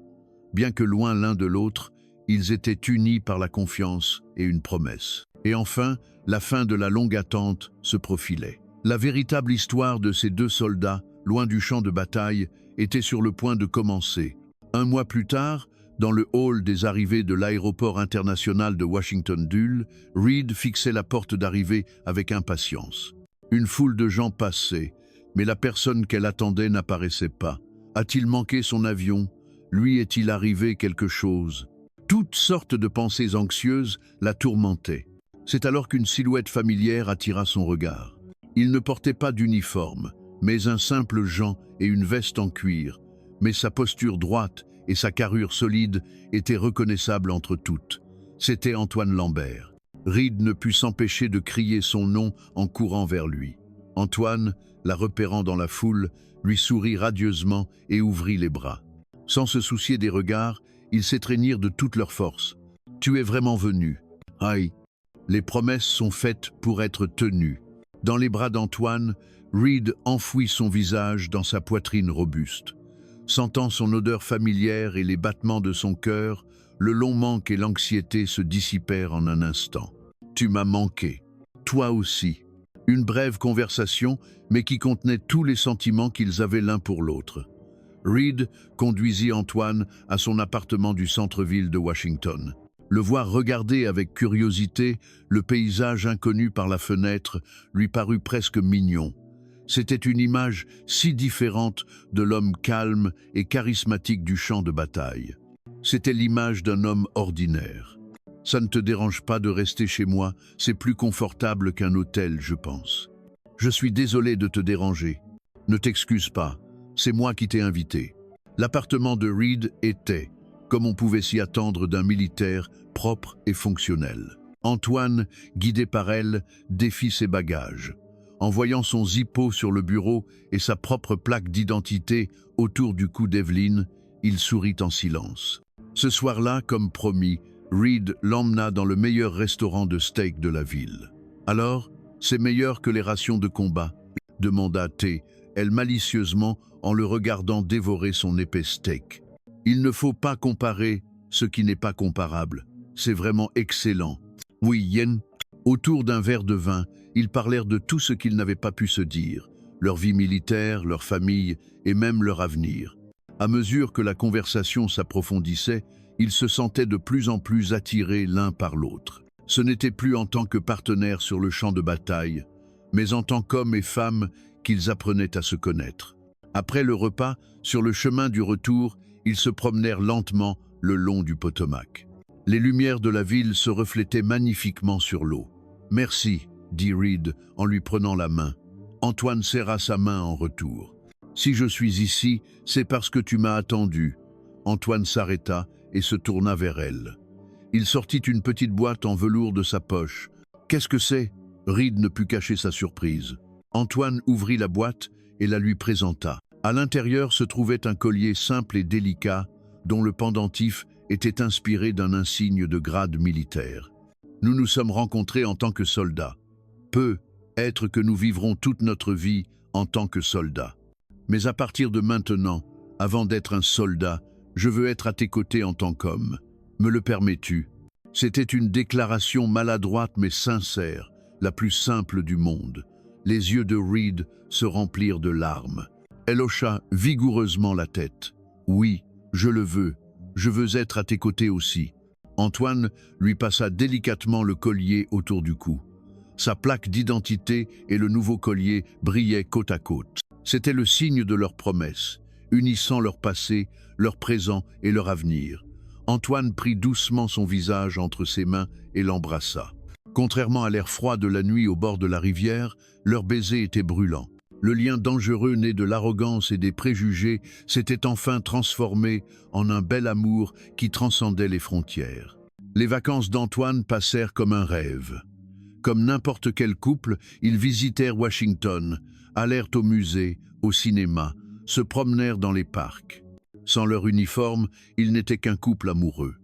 Bien que loin l'un de l'autre, ils étaient unis par la confiance et une promesse. Et enfin, la fin de la longue attente se profilait. La véritable histoire de ces deux soldats, loin du champ de bataille, était sur le point de commencer. Un mois plus tard, dans le hall des arrivées de l'aéroport international de Washington-Dulles, Reed fixait la porte d'arrivée avec impatience. Une foule de gens passait, mais la personne qu'elle attendait n'apparaissait pas. A-t-il manqué son avion? Lui est-il arrivé quelque chose? Toutes sortes de pensées anxieuses la tourmentaient. C'est alors qu'une silhouette familière attira son regard. Il ne portait pas d'uniforme, mais un simple gant et une veste en cuir, mais sa posture droite et sa carrure solide étaient reconnaissables entre toutes. C'était Antoine Lambert. Reed ne put s'empêcher de crier son nom en courant vers lui. Antoine, la repérant dans la foule, lui sourit radieusement et ouvrit les bras. Sans se soucier des regards, ils s'étreignirent de toute leur force. « Tu es vraiment venu. Aïe, les promesses sont faites pour être tenues. » Dans les bras d'Antoine, Reed enfouit son visage dans sa poitrine robuste. Sentant son odeur familière et les battements de son cœur, le long manque et l'anxiété se dissipèrent en un instant. « Tu m'as manqué. Toi aussi. » Une brève conversation, mais qui contenait tous les sentiments qu'ils avaient l'un pour l'autre. Reed conduisit Antoine à son appartement du centre-ville de Washington. Le voir regarder avec curiosité le paysage inconnu par la fenêtre lui parut presque mignon. C'était une image si différente de l'homme calme et charismatique du champ de bataille. C'était l'image d'un homme ordinaire. « Ça ne te dérange pas de rester chez moi, c'est plus confortable qu'un hôtel, je pense. Je suis désolé de te déranger. Ne t'excuse pas, c'est moi qui t'ai invité. » L'appartement de Reed était, comme on pouvait s'y attendre d'un militaire, propre et fonctionnel. Antoine, guidé par elle, défit ses bagages. En voyant son zippo sur le bureau et sa propre plaque d'identité autour du cou d'Evelyn, il sourit en silence. Ce soir-là, comme promis, Reed l'emmena dans le meilleur restaurant de steak de la ville. « Alors, c'est meilleur que les rations de combat ?» demanda T, elle malicieusement en le regardant dévorer son épais steak. « Il ne faut pas comparer ce qui n'est pas comparable. C'est vraiment excellent. » Oui, Yen. Autour d'un verre de vin, ils parlèrent de tout ce qu'ils n'avaient pas pu se dire, leur vie militaire, leur famille et même leur avenir. À mesure que la conversation s'approfondissait, ils se sentaient de plus en plus attirés l'un par l'autre. Ce n'était plus en tant que partenaires sur le champ de bataille, mais en tant qu'hommes et femmes qu'ils apprenaient à se connaître. Après le repas, sur le chemin du retour, ils se promenèrent lentement le long du Potomac. Les lumières de la ville se reflétaient magnifiquement sur l'eau. « Merci », dit Reed en lui prenant la main. Antoine serra sa main en retour. « Si je suis ici, c'est parce que tu m'as attendu. » Antoine s'arrêta et se tourna vers elle. Il sortit une petite boîte en velours de sa poche. « Qu'est-ce que c'est ?» Reed ne put cacher sa surprise. Antoine ouvrit la boîte et la lui présenta. À l'intérieur se trouvait un collier simple et délicat, dont le pendentif était inspiré d'un insigne de grade militaire. Nous nous sommes rencontrés en tant que soldats. Peut être que nous vivrons toute notre vie en tant que soldats. Mais à partir de maintenant, avant d'être un soldat, je veux être à tes côtés en tant qu'homme. Me le permets-tu? C'était une déclaration maladroite mais sincère, la plus simple du monde. Les yeux de Reed se remplirent de larmes. Elle hocha vigoureusement la tête. Oui, je le veux. Je veux être à tes côtés aussi. Antoine lui passa délicatement le collier autour du cou. Sa plaque d'identité et le nouveau collier brillaient côte à côte. C'était le signe de leur promesse, unissant leur passé, leur présent et leur avenir. Antoine prit doucement son visage entre ses mains et l'embrassa. Contrairement à l'air froid de la nuit au bord de la rivière, leur baiser était brûlant. Le lien dangereux né de l'arrogance et des préjugés s'était enfin transformé en un bel amour qui transcendait les frontières. Les vacances d'Antoine passèrent comme un rêve. Comme n'importe quel couple, ils visitèrent Washington, allèrent au musée, au cinéma, se promenèrent dans les parcs. Sans leur uniforme, ils n'étaient qu'un couple amoureux.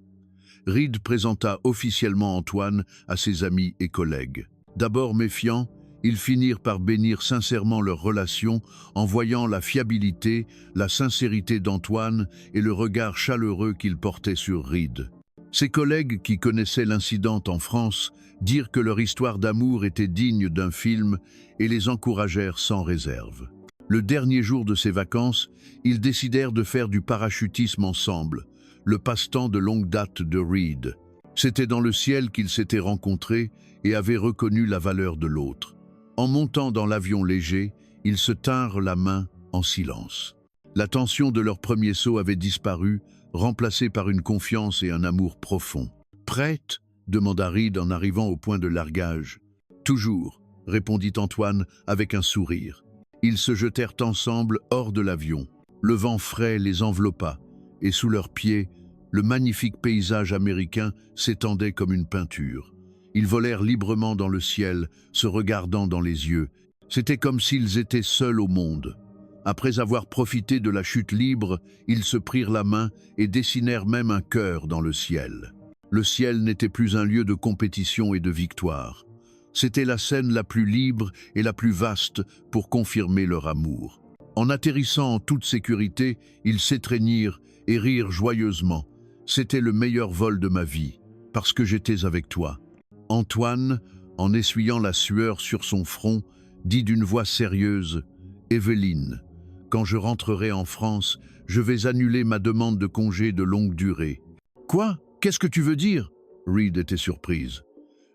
Reed présenta officiellement Antoine à ses amis et collègues. D'abord méfiants, ils finirent par bénir sincèrement leur relation en voyant la fiabilité, la sincérité d'Antoine et le regard chaleureux qu'il portait sur Reed. Ses collègues qui connaissaient l'incident en France dirent que leur histoire d'amour était digne d'un film et les encouragèrent sans réserve. Le dernier jour de ses vacances, ils décidèrent de faire du parachutisme ensemble, le passe-temps de longue date de Reed. C'était dans le ciel qu'ils s'étaient rencontrés et avaient reconnu la valeur de l'autre. En montant dans l'avion léger, ils se tinrent la main en silence. La tension de leur premier saut avait disparu, remplacée par une confiance et un amour profond. « Prête ?» demanda Reed en arrivant au point de largage. « Toujours », répondit Antoine avec un sourire. Ils se jetèrent ensemble hors de l'avion. Le vent frais les enveloppa, et sous leurs pieds, le magnifique paysage américain s'étendait comme une peinture. Ils volèrent librement dans le ciel, se regardant dans les yeux. C'était comme s'ils étaient seuls au monde. Après avoir profité de la chute libre, ils se prirent la main et dessinèrent même un cœur dans le ciel. Le ciel n'était plus un lieu de compétition et de victoire. C'était la scène la plus libre et la plus vaste pour confirmer leur amour. En atterrissant en toute sécurité, ils s'étreignirent et rirent joyeusement. C'était le meilleur vol de ma vie, parce que j'étais avec toi. Antoine, en essuyant la sueur sur son front, dit d'une voix sérieuse « Evelyne, quand je rentrerai en France, je vais annuler ma demande de congé de longue durée. »« Quoi? Qu'est-ce que tu veux dire ?» Reed était surprise.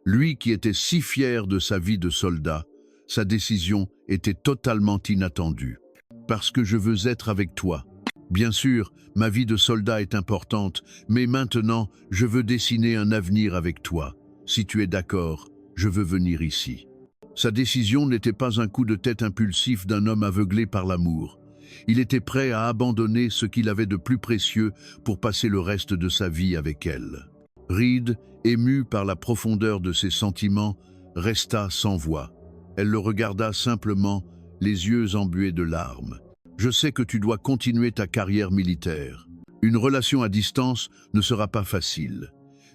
Lui qui était si fier de sa vie de soldat, sa décision était totalement inattendue. « Parce que je veux être avec toi. Bien sûr, ma vie de soldat est importante, mais maintenant, je veux dessiner un avenir avec toi. Si tu es d'accord, je veux venir ici. » Sa décision n'était pas un coup de tête impulsif d'un homme aveuglé par l'amour. Il était prêt à abandonner ce qu'il avait de plus précieux pour passer le reste de sa vie avec elle. Reed, ému par la profondeur de ses sentiments, resta sans voix. Elle le regarda simplement, les yeux embués de larmes. « Je sais que tu dois continuer ta carrière militaire. Une relation à distance ne sera pas facile.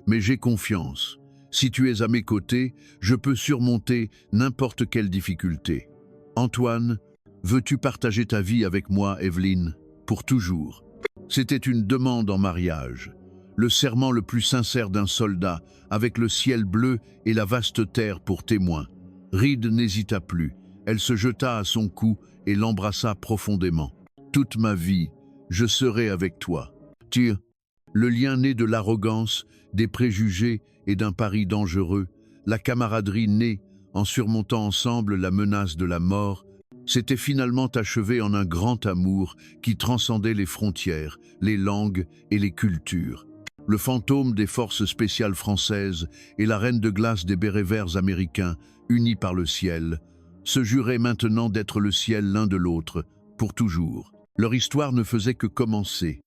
Mais j'ai confiance. Si tu es à mes côtés, je peux surmonter n'importe quelle difficulté. Antoine, veux-tu partager ta vie avec moi, Evelyne, pour toujours? C'était une demande en mariage. Le serment le plus sincère d'un soldat, avec le ciel bleu et la vaste terre pour témoin. Reed n'hésita plus. Elle se jeta à son cou et l'embrassa profondément. Toute ma vie, je serai avec toi. Tire, le lien né de l'arrogance, des préjugés et d'un pari dangereux, la camaraderie née en surmontant ensemble la menace de la mort, s'était finalement achevée en un grand amour qui transcendait les frontières, les langues et les cultures. Le fantôme des forces spéciales françaises et la reine de glace des bérets verts américains, unis par le ciel, se juraient maintenant d'être le ciel l'un de l'autre, pour toujours. Leur histoire ne faisait que commencer.